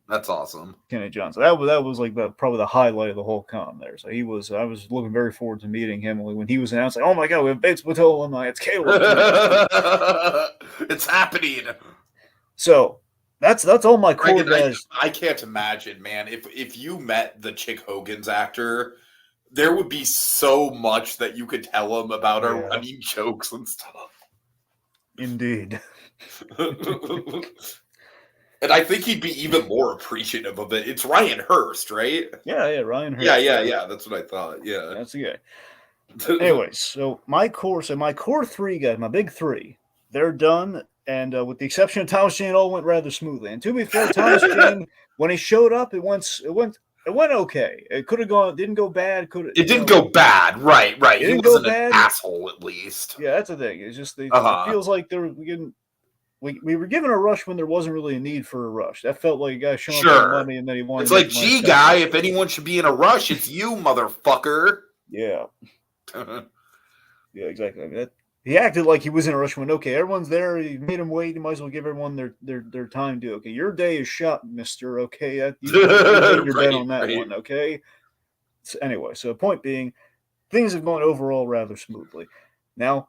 that's awesome. Kenny Johnson. That was like probably the highlight of the whole con there. So I was looking very forward to meeting him when he was announced. Like, oh my god, we have Bates Motel alumni. It's Caleb. It's happening. So. That's all my core guys. I can't imagine, man. If you met the Chick Hogan's actor, there would be so much that you could tell him about our running jokes and stuff. Indeed. And I think he'd be even more appreciative of it. It's Ryan Hurst, right? Yeah, Ryan Hurst. Yeah. That's what I thought. Yeah, that's the guy. Anyway, so my core three guys, my big three, they're done. And with the exception of Thomas Jane, it all went rather smoothly. And to be fair, Thomas Jane, when he showed up, it went okay. It could have gone, didn't go bad. Could It didn't go bad, right? It He didn't go wasn't an bad. asshole, at least. Yeah, that's the thing. It's just it Uh-huh. feels like we were given a rush when there wasn't really a need for a rush. That felt like a guy showing up for Sure. money and then he wanted It's to make like, a nice gee, cut. guy, if anyone should be in a rush, it's you, motherfucker. Yeah. Yeah, exactly. I mean, he acted like he was in a rush. When okay, everyone's there. He made him wait. You might as well give everyone their time to. Okay, your day is shot, Mister. Okay, you made your bet on that one. Okay. So anyway, so the point being, things have gone overall rather smoothly. Now,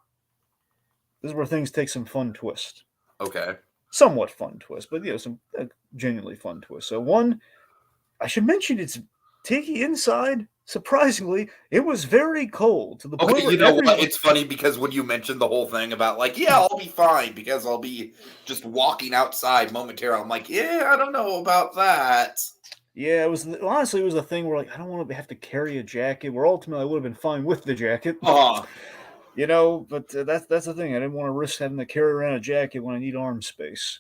this is where things take some fun twist. Okay. Somewhat fun twist, but some genuinely fun twist. So one, I should mention it's Tiki inside. Surprisingly, it was very cold to the point where you know what? It's funny because when you mentioned the whole thing about like, yeah, I'll be fine because I'll be just walking outside momentarily. I'm like, yeah, I don't know about that. Yeah, it was honestly it was a thing where like I don't want to have to carry a jacket. Where ultimately I would have been fine with the jacket. But that's the thing. I didn't want to risk having to carry around a jacket when I need arm space.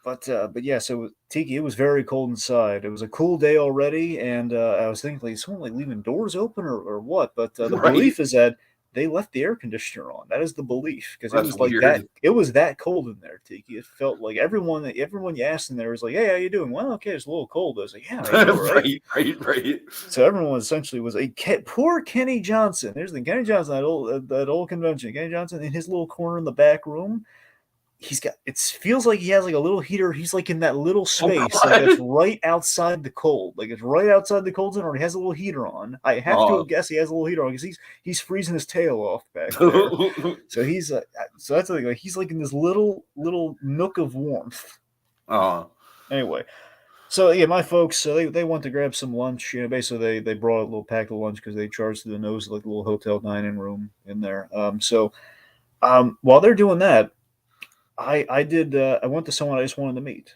But yeah, so Tiki, it was very cold inside. It was a cool day already, and I was thinking, like, is someone like leaving doors open or what? But the belief is that they left the air conditioner on. That is the belief because it was like that. It was that cold in there, Tiki. It felt like everyone you asked in there was like, "Hey, how you doing?" Well, okay, it's a little cold. I was like, "Yeah, right." So everyone essentially was poor Kenny Johnson. There's the Kenny Johnson, that old convention. Kenny Johnson in his little corner in the back room. It feels like he has like a little heater. He's like in that little space that's right outside the cold. Like it's right outside the cold zone, or he has a little heater on. I have to guess he has a little heater on because he's freezing his tail off back there. So so that's the thing. Like he's like in this little nook of warmth. Anyway, so yeah, my folks, they went to grab some lunch. Basically they brought a little pack of lunch because they charged to the nose of like a little hotel dining room in there. While they're doing that, I went to someone I just wanted to meet.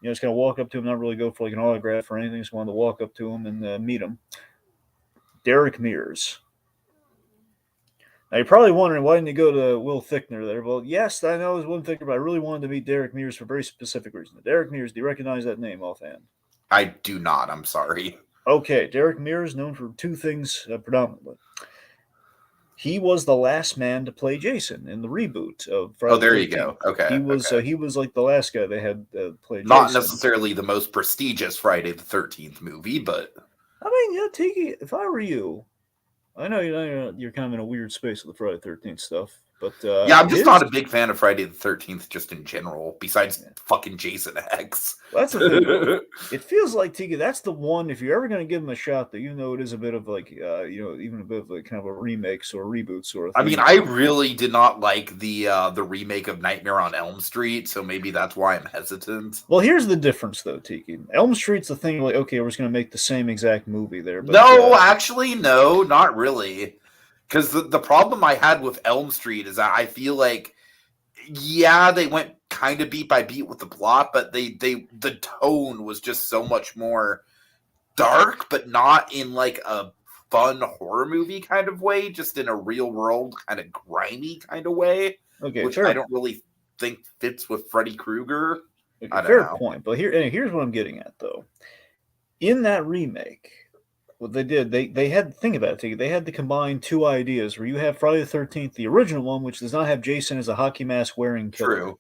Just kind of walk up to him, not really go for like an autograph or anything. Just wanted to walk up to him and meet him. Derek Mears. Now you're probably wondering why didn't you go to Will Fichtner there? Well, yes, I know it was Will Fichtner, but I really wanted to meet Derek Mears for a very specific reason. Derek Mears, do you recognize that name offhand? I do not. I'm sorry. Okay, Derek Mears, known for two things predominantly. He was the last man to play Jason in the reboot of Friday the 13th. There you go. Okay. He was like the last guy they had played Jason. Not necessarily the most prestigious Friday the 13th movie, but I mean, Tiki, if I were you, I know you're kind of in a weird space with the Friday the 13th stuff, but I'm just not a big fan of Friday the 13th just in general, besides fucking Jason X. That's the thing. It feels like, Tiki, that's the one, if you're ever going to give him a shot, that it is a bit of like, even a bit of like kind of a remake or a reboot sort of thing. I mean, I really did not like the remake of Nightmare on Elm Street, so maybe that's why I'm hesitant. Well, here's the difference, though, Tiki. Elm Street's the thing, like, okay, we're just going to make the same exact movie there. But, no, actually, no, not really. Because the problem I had with Elm Street is I feel like, yeah, they went kind of beat by beat with the plot, but the tone was just so much more dark, but not in like a fun horror movie kind of way, just in a real world kind of grimy kind of way, which I don't really think fits with Freddy Krueger. Okay, fair point, but here's what I'm getting at, though. In that remake, what they did, they had, think about it, they had to combine two ideas where you have Friday the 13th, the original one, which does not have Jason as a hockey mask wearing killer. True.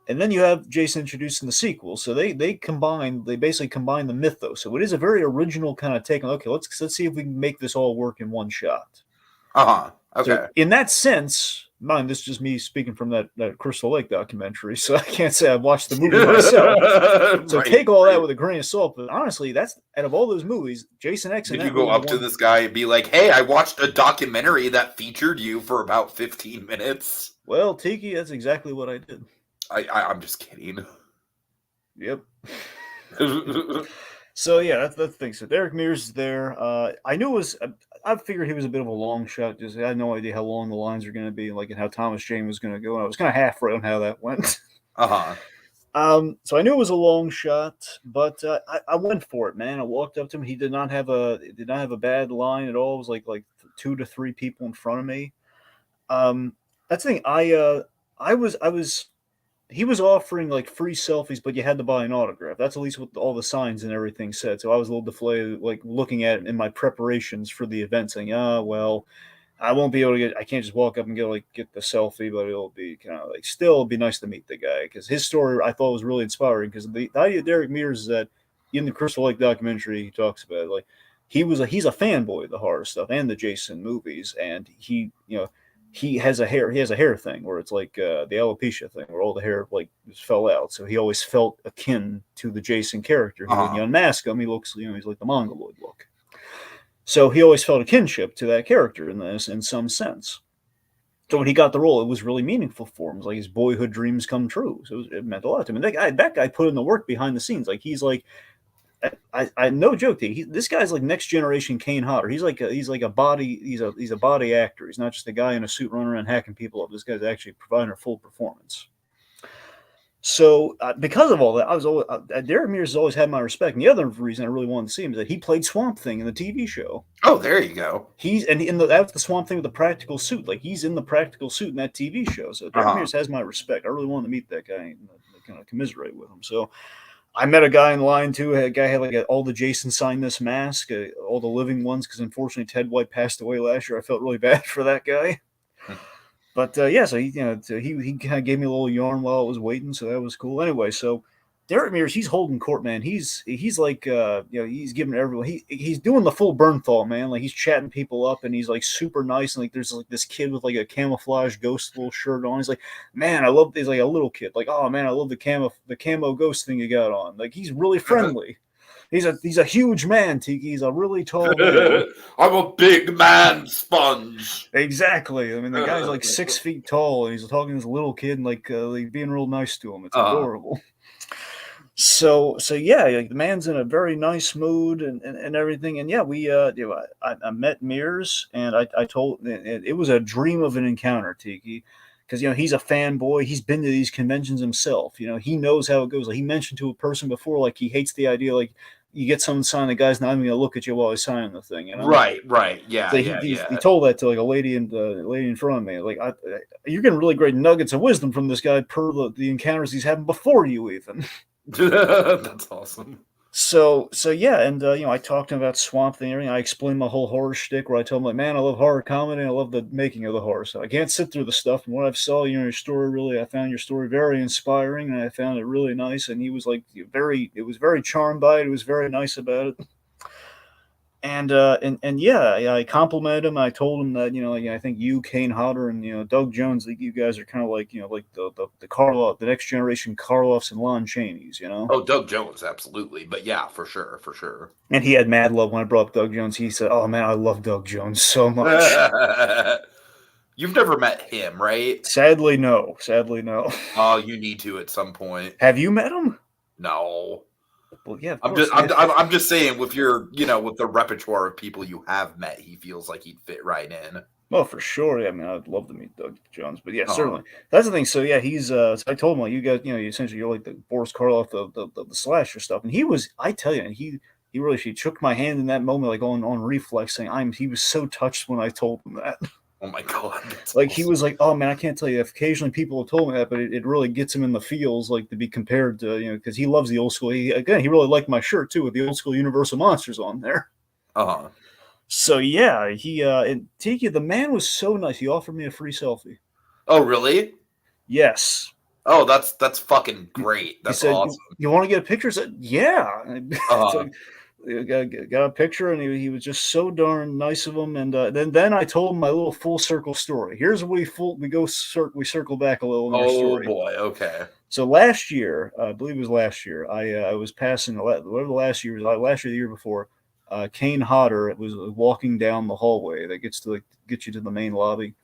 And then you have Jason introduced in the sequel. So they basically combine the mythos. So it is a very original kind of take on, okay, let's see if we can make this all work in one shot. Okay. So in that sense, mind, this is just me speaking from that Crystal Lake documentary, so I can't say I've watched the movie myself. So take all that with a grain of salt. But honestly, that's out of all those movies, Jason X. Did you go up to this guy and be like, "Hey, I watched a documentary that featured you for about 15 minutes"? Well, Tiki, that's exactly what I did. I'm just kidding. Yep. So yeah, that's the thing. So Derek Mears is there. I knew it was. I figured he was a bit of a long shot. Just I had no idea how long the lines were going to be, like, and how Thomas Jane was going to go. And I was kind of half right on how that went. So I knew it was a long shot, but I went for it, man. I walked up to him. He did not have a bad line at all. It was like 2 to 3 people in front of me. That's the thing. I was he was offering like free selfies, but you had to buy an autograph. That's at least what all the signs and everything said. So I was a little deflated, like looking at it in my preparations for the event, saying, well, I won't be able to get. I can't just walk up and get the selfie, but it'll be kind of like still it'll be nice to meet the guy because his story I thought was really inspiring. Because the idea of Derek Mears is that in the Crystal Lake documentary he talks about it, like he's a fanboy of the horror stuff and the Jason movies, and he has a hair thing where it's like the alopecia thing where all the hair like just fell out. So he always felt akin to the Jason character. When you unmask him, he looks he's like the Mongoloid look. So he always felt a kinship to that character in some sense. So when he got the role, it was really meaningful for him. It was like his boyhood dreams come true. So it meant a lot to him. And that guy put in the work behind the scenes. Like he's like, I no joke to you. This guy's like next generation Kane Hodder. He's like a body. He's a body actor. He's not just a guy in a suit running around hacking people up. This guy's actually providing a full performance. So because of all that, I was always Derek Mears has always had my respect. And the other reason I really wanted to see him is that he played Swamp Thing in the TV show. Oh, there you go. That's the Swamp Thing with the practical suit. Like he's in the practical suit in that TV show. So Derek Mears has my respect. I really wanted to meet that guy and kind of commiserate with him. So I met a guy in line too. A guy had all the Jason signed this mask, all the living ones, because unfortunately Ted White passed away last year. I felt really bad for that guy. But so he kind of gave me a little yarn while I was waiting, so that was cool. Anyway, so Derek Mears, he's holding court, man. He's like he's giving everyone he's doing the full Bernthal, man. Like he's chatting people up and he's like super nice. And like there's like this kid with like a camouflage ghost little shirt on. He's like, man, I love. He's like a little kid, like, oh man, I love the camo ghost thing you got on. Like he's really friendly. He's a huge man, Tiki. He's a really tall man. I'm a big man sponge. Exactly. I mean, the guy's like 6 feet tall, and he's talking to this little kid and like being real nice to him. It's adorable. So yeah, like, the man's in a very nice mood and everything. And yeah, I met Mears, and I told it was a dream of an encounter, Tiki. Because he's a fanboy. He's been to these conventions himself. He knows how it goes. Like he mentioned to a person before, like he hates the idea, like you get someone signed, the guy's not even gonna look at you while he's signing the thing. Right, yeah, so he told that to like a lady in front of me. Like you're getting really great nuggets of wisdom from this guy per the encounters he's having before you even. That's awesome. So yeah, and I talked to him about Swamp Thing and everything. I explained my whole horror shtick where I told him, like, man, I love horror comedy and I love the making of the horror. So I can't sit through the stuff. And what I've saw, your story I found your story very inspiring and I found it really nice. And he was like it was very charmed by it. It was very nice about it. And yeah, I complimented him. I told him that I think you, Kane Hodder, and Doug Jones, you guys are kind of like like the Karloff, the next generation Karloffs and Lon Chaney's. Oh, Doug Jones, absolutely. But yeah, for sure. And he had mad love when I brought up Doug Jones. He said, "Oh man, I love Doug Jones so much." You've never met him, right? Sadly, no. Oh, you need to at some point. Have you met him? No. Well, yeah. I'm just saying, with your, with the repertoire of people you have met, he feels like he'd fit right in. Well, for sure. Yeah, I mean, I'd love to meet Doug Jones, but yeah, certainly. That's the thing. So yeah, he's. So I told him, like, you guys, essentially you're like the Boris Karloff, the slasher stuff, and he was. I tell you, and he really shook my hand in that moment, like on reflex, saying, He was so touched when I told him that. Oh my God. Like awesome. He was like, oh man, I can't tell you. Occasionally people have told me that, but it really gets him in the feels, like to be compared to, because he loves the old school. He really liked my shirt too with the old school Universal Monsters on there. So yeah, and Tiki, the man was so nice. He offered me a free selfie. Oh really? Yes. Oh, that's fucking great. That's awesome. You want to get a picture? I said, yeah. Got a picture, and he was just so darn nice of him. And then I told him my little full circle story. Here's where we circle back a little in our story. Oh boy, okay. So last year, I believe it was last year, I was passing whatever last year was, last year, the year before. Kane Hodder was walking down the hallway that gets you to the main lobby.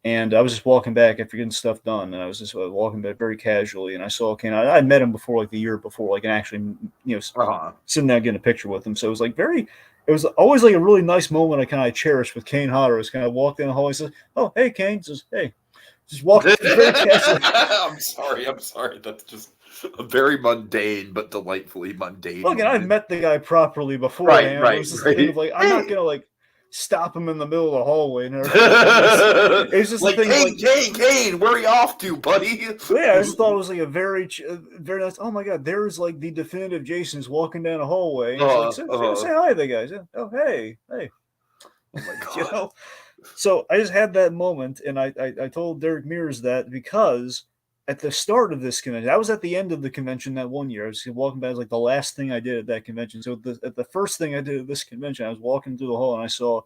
And I was just walking back after getting stuff done, and I was just walking back very casually, and I saw Kane. I met him before, like the year before, like, and actually, sitting down getting a picture with him. So it was like it was always like a really nice moment I cherished with Kane Hodder. I was kind of walked down the hallway and says, "Oh, hey, Kane," says, "Hey," just walked very casually. I'm sorry. That's just a very mundane but delightfully mundane. Look, and I've met the guy properly before. Right. Kind of like, I'm not gonna like. stop him in the middle of the hallway and it's just the like thing Kane, like Kane, where are you off to, buddy? yeah, I just thought it was like a very nice. Oh my god, there's like the definitive Jason's walking down a hallway, and it's like say hi to the guys. Oh hey, oh my you god. know. So I just had that moment, and I told Derek Mears that because at the start of this convention, I was at the end of the convention that one year. I was walking back, like the last thing I did at that convention. So at the first thing I did at this convention, I was walking through the hall and I saw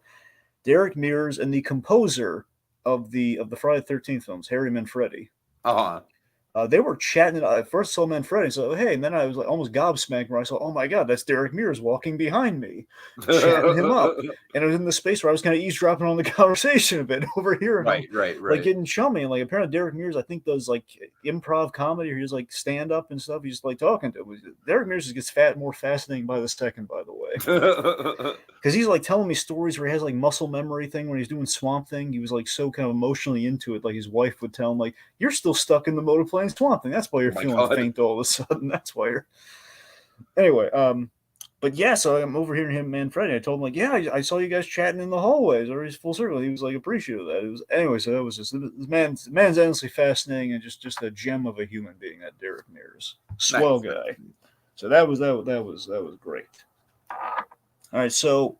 Derek Mears and the composer of the Friday the 13th films, Harry Manfredi. Uh-huh. They were chatting. I first saw Manfredi, so hey, and then I was like almost gobsmacked when I saw, oh my god, that's Derek Mears walking behind me, chatting him up, and it was in the space where I was kind of eavesdropping on the conversation a bit, overhearing him, like getting chummy, and like apparently Derek Mears, I think does like improv comedy or he does like stand up and stuff. He's just like talking to him. Derek Mears gets more fascinating by the second, by the way. Because he's like telling me stories where he has like muscle memory thing when he's doing Swamp Thing. He was like so kind of emotionally into it. Like his wife would tell him, like, "You're still stuck in the mode of playing Swamp Thing. That's why you're feeling faint all of a sudden. That's why you're." Anyway, but yeah, so I'm overhearing him, Manfredi. I told him like, "Yeah, I saw you guys chatting in the hallways, or he's full circle." He was like appreciative of that. It was anyway. So that was just this man's endlessly fascinating and just a gem of a human being. That Derek Mears, swell guy. So that was great. All right, so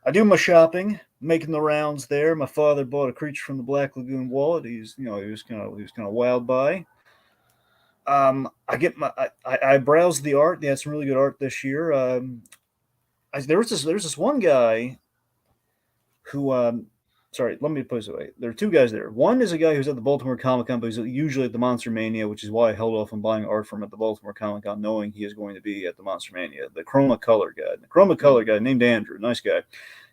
I do my shopping, making the rounds there. My father bought a Creature from the Black Lagoon wallet. He was kind of wowed by. I browsed the art. They had some really good art this year. There's this one guy who sorry, let me put this away. There are two guys there. One is a guy who's at the Baltimore Comic Con, but he's usually at the Monster Mania, which is why I held off on buying art from him at the Baltimore Comic Con, knowing he is going to be at the Monster Mania. The Chroma Color guy, named Andrew, nice guy.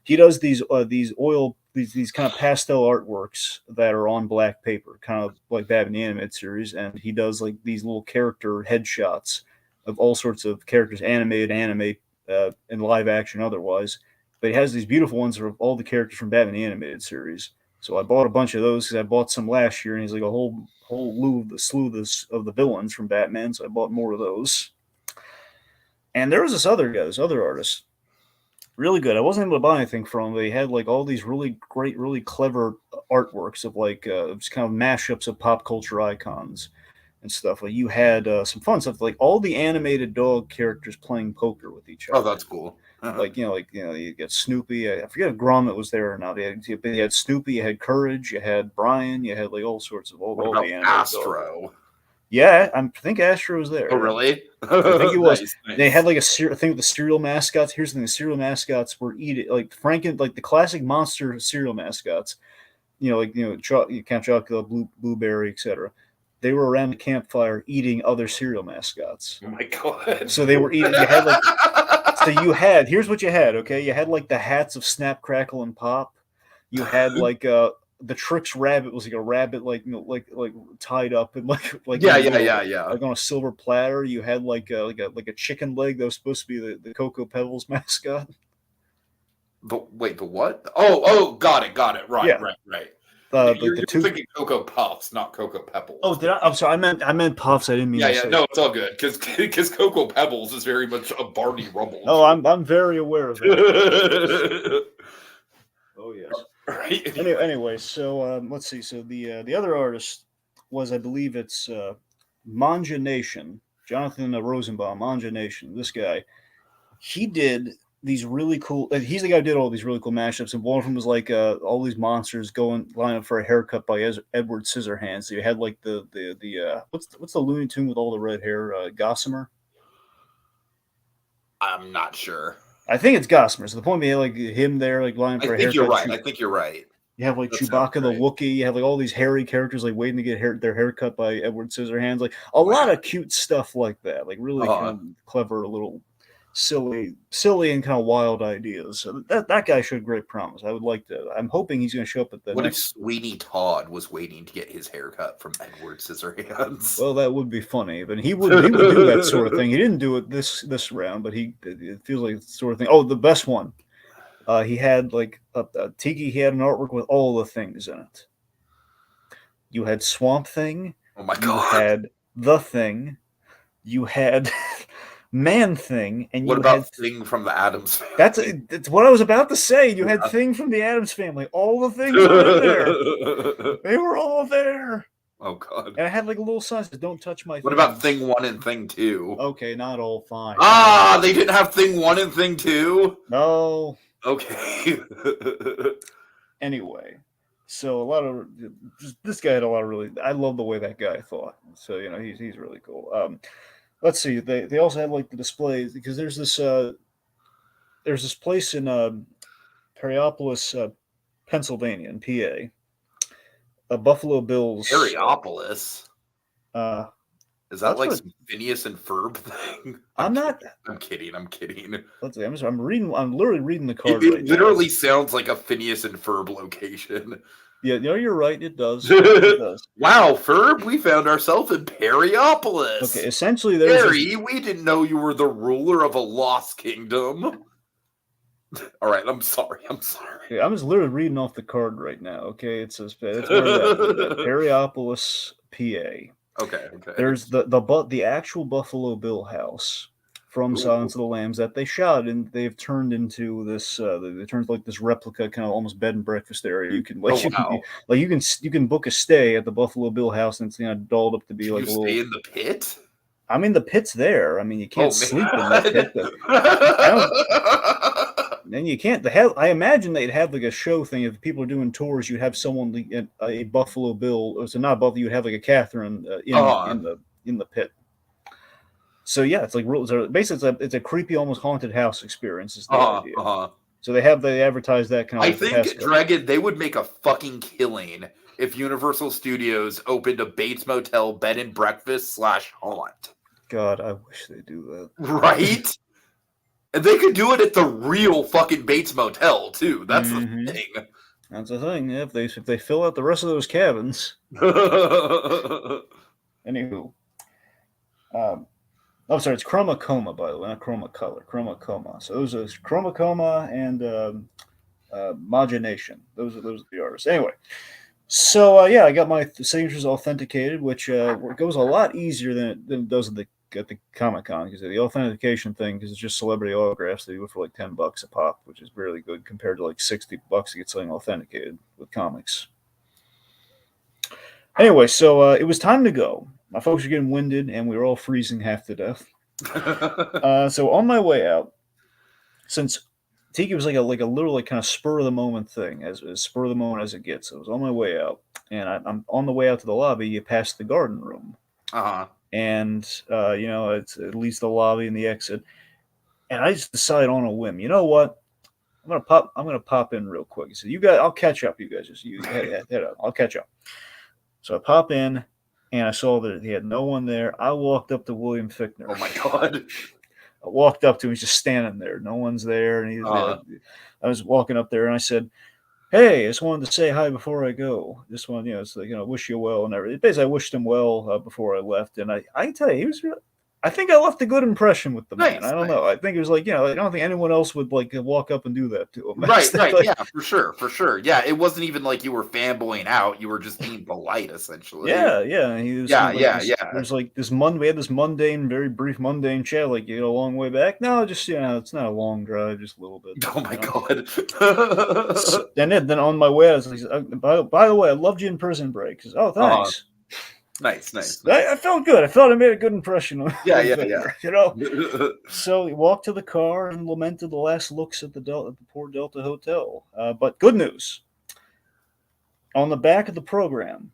He does these kind of pastel artworks that are on black paper, kind of like that in the animated series, and he does like these little character headshots of all sorts of characters, animated, and live action otherwise. But he has these beautiful ones of all the characters from Batman the Animated Series. So I bought a bunch of those because I bought some last year, and he's like a whole slew of the villains from Batman. So I bought more of those. And there was this other artist, really good. I wasn't able to buy anything from him, but he had like all these really great, really clever artworks of like just kind of mashups of pop culture icons and stuff. Like you had some fun stuff, like all the animated dog characters playing poker with each other. Oh, that's cool. Like you get Snoopy. I forget if Gromit was there or not. You had Snoopy, you had Courage, you had Brian, you had like all sorts of all the animated Astro. Dogs. Yeah, I think Astro was there. Oh, really? I think he was. Nice. They had like a thing with the cereal mascots. Here's the thing: the cereal mascots were eating like like the classic monster cereal mascots. Count Chocula, Blueberry, etc. They were around the campfire eating other cereal mascots. Oh my god! So they were eating. You had like. So you had. Here's what you had. Okay, you had like the hats of Snap, Crackle, and Pop. You had like the Trix rabbit was like a rabbit, like like tied up and like like on a silver platter. You had like a chicken leg that was supposed to be the Cocoa Pebbles mascot. The what? Oh, got it. Right, yeah. right. You're thinking Cocoa Puffs, not Cocoa Pebbles. Oh, did I? I'm sorry. I meant Puffs. I didn't mean. Yeah. No, it's all good because Cocoa Pebbles is very much a Barney Rubble. Oh, I'm very aware of that. Oh yes. Right. Anyway, so let's see. So the other artist was, I believe it's Manja Nation, Jonathan Rosenbaum, Manja Nation. This guy, he did these really cool. He's the guy who did all these really cool mashups, and one of them was like all these monsters line up for a haircut by Edward Scissorhands. So you had like the what's the Looney Tune with all the red hair? Gossamer. I'm not sure. I think it's Gossamer. So the point being, like him there, like lining for a haircut. I think you're right. You have like Chewbacca the Wookiee. You have like all these hairy characters like waiting to get their hair cut by Edward Scissorhands. Like a lot of cute stuff like that. Like really kind of clever, little silly and kind of wild ideas. So that guy showed great promise. I would like to. I'm hoping he's going to show up at the. What if Sweeney Todd was waiting to get his haircut from Edward Scissorhands? Well, that would be funny, but he would do that sort of thing. He didn't do it this round, but it feels like the sort of thing. Oh, the best one. He had like Tiki. He had an artwork with all the things in it. You had Swamp Thing. Oh my god! You had the Thing. You had Man-Thing, and What you had about Thing from the Addams Family? that's what I was about to say. You had Thing from the Addams Family. All the things were in there. They were all there. Oh God! And I had like a little sign that says, "Don't touch my things." What about Thing 1 and Thing 2? Okay, not all fine. Ah, they didn't have Thing 1 and Thing 2? No. Okay. Anyway, so a lot of this guy had a lot of really. I love the way that guy thought. So he's really cool. Let's see. They also had like the displays because there's this place in Periopolis, Pennsylvania, in PA. Buffalo Bills. Periopolis. Is that like some Phineas and Ferb thing? I'm not. I'm kidding. Let's see. I'm reading. I'm literally reading the card. It literally sounds like a Phineas and Ferb location. Yeah, you're right. It does. It does. Wow, Ferb, we found ourselves in Periopolis. Okay, essentially, Harry, we didn't know you were the ruler of a lost kingdom. All right, I'm sorry. Yeah, I'm just literally reading off the card right now. Okay, it says it's where that Periopolis, PA. Okay. There's the actual Buffalo Bill house from Silence of the Lambs that they shot, and they've turned into this. They turned like this replica, kind of almost bed and breakfast area. You can you can book a stay at the Buffalo Bill house, and it's dolled up to be like a little. Stay in the pit. I mean, the pit's there. I mean, you can't sleep in the pit. And you can't. I imagine they'd have like a show thing. If people are doing tours, you'd have someone a Buffalo Bill, or so not Buffalo. You'd have like a Catherine in the pit. So yeah, it's like basically it's a creepy, almost haunted house experience. Is the idea. So they advertise that kind of. I think Dragon, they would make a fucking killing if Universal Studios opened a Bates Motel bed and breakfast / haunt. God, I wish they do that. Right? And they could do it at the real fucking Bates Motel too. That's the thing. That's the thing. Yeah, if they fill out the rest of those cabins. Anywho, sorry, it's Chromacoma, by the way, not Chromacolor. Chromacoma. So those are Chromacoma and Magination. Those are the artists. Anyway. So I got my signatures authenticated, which goes a lot easier than it does at the Comic-Con, because the authentication thing, because it's just celebrity autographs, they do it for like $10 a pop, which is really good compared to like $60 to get something authenticated with comics. Anyway, so it was time to go. My folks were getting winded, and we were all freezing half to death. So on my way out, since Tiki was like a little kind of spur of the moment thing, as spur of the moment as it gets. So I was on my way out, and I'm on the way out to the lobby. You pass the garden room, and it's at least the lobby and the exit. And I just decided on a whim. You know what? I'm gonna pop in real quick. So I'll catch up. You guys just head up. I'll catch up. So I pop in, and I saw that he had no one there. I walked up to William Fichtner. Oh my God. I walked up to him. He's just standing there. No one's there. And I was walking up there, and I said, "Hey, I just wanted to say hi before I go. Just want, it's like, wish you well and everything." Basically, I wished him well before I left. And I can tell you, he was really, I think I left a good impression with the man. I don't know. I think it was like, I don't think anyone else would like walk up and do that to him. Right. Like, yeah, for sure. Yeah, it wasn't even like you were fanboying out. You were just being polite, essentially. Yeah. He was. Yeah. There's like this we had this mundane, very brief mundane chat, like a long way back. No, just it's not a long drive, just a little bit. Oh my God. And then on my way, I was like, by the way, I loved you in Prison Break. Oh, thanks. Nice. I felt good. I felt I made a good impression. Yeah. So we walked to the car and lamented the last looks at the poor Delta Hotel. But good news. On the back of the program,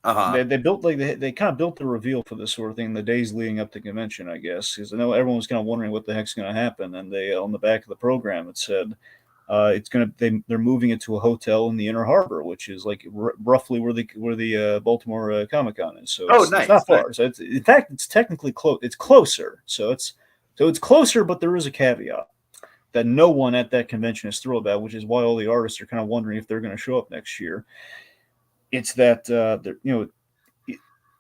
they built they kind of built the reveal for this sort of thing in the days leading up to convention, I guess, because I know everyone was kind of wondering what the heck's going to happen. And they on the back of the program it said. They're moving it to a hotel in the Inner Harbor, which is like roughly where the Baltimore Comic-Con is. So nice. It's not far. So in fact, it's technically close. It's closer. So it's closer, but there is a caveat that no one at that convention is thrilled about, which is why all the artists are kind of wondering if they're going to show up next year. It's that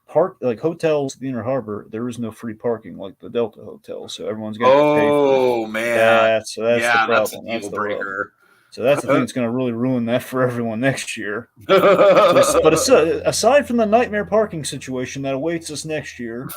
park like hotels in the Inner Harbor, there is no free parking like the Delta Hotel, so everyone's got to pay for it. Man, that's the problem. That's a deal breaker. So that's the thing that's going to really ruin that for everyone next year. But aside from the nightmare parking situation that awaits us next year,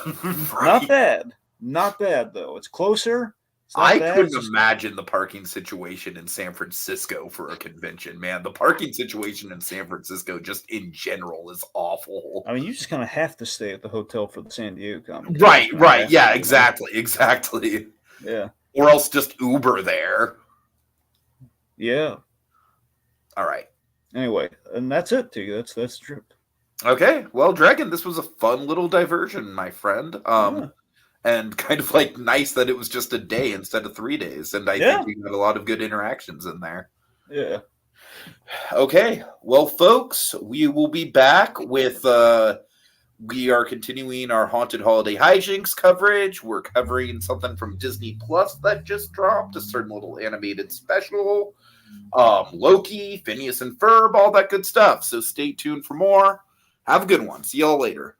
not bad. Not bad though. It's closer. It's not I bad. couldn't It's just, imagine the parking situation in San Francisco for a convention, man. The parking situation in San Francisco, just in general, is awful. I mean, you just kind of have to stay at the hotel for the San Diego Comic Con. Right, You kinda right. have Yeah, to, you know? exactly. Yeah. Or else just Uber there. Yeah. All right. Anyway, and that's it, Tiki. That's the trip. Okay. Well, Dragon, this was a fun little diversion, my friend. Yeah. And kind of like nice that it was just a day instead of 3 days. And I think we got a lot of good interactions in there. Yeah. Okay. Well, folks, we will be back with we are continuing our Haunted Holiday Hijinks coverage. We're covering something from Disney Plus that just dropped, a certain little animated special. Loki, Phineas and Ferb, all that good stuff. So stay tuned for more. Have a good one. See y'all later.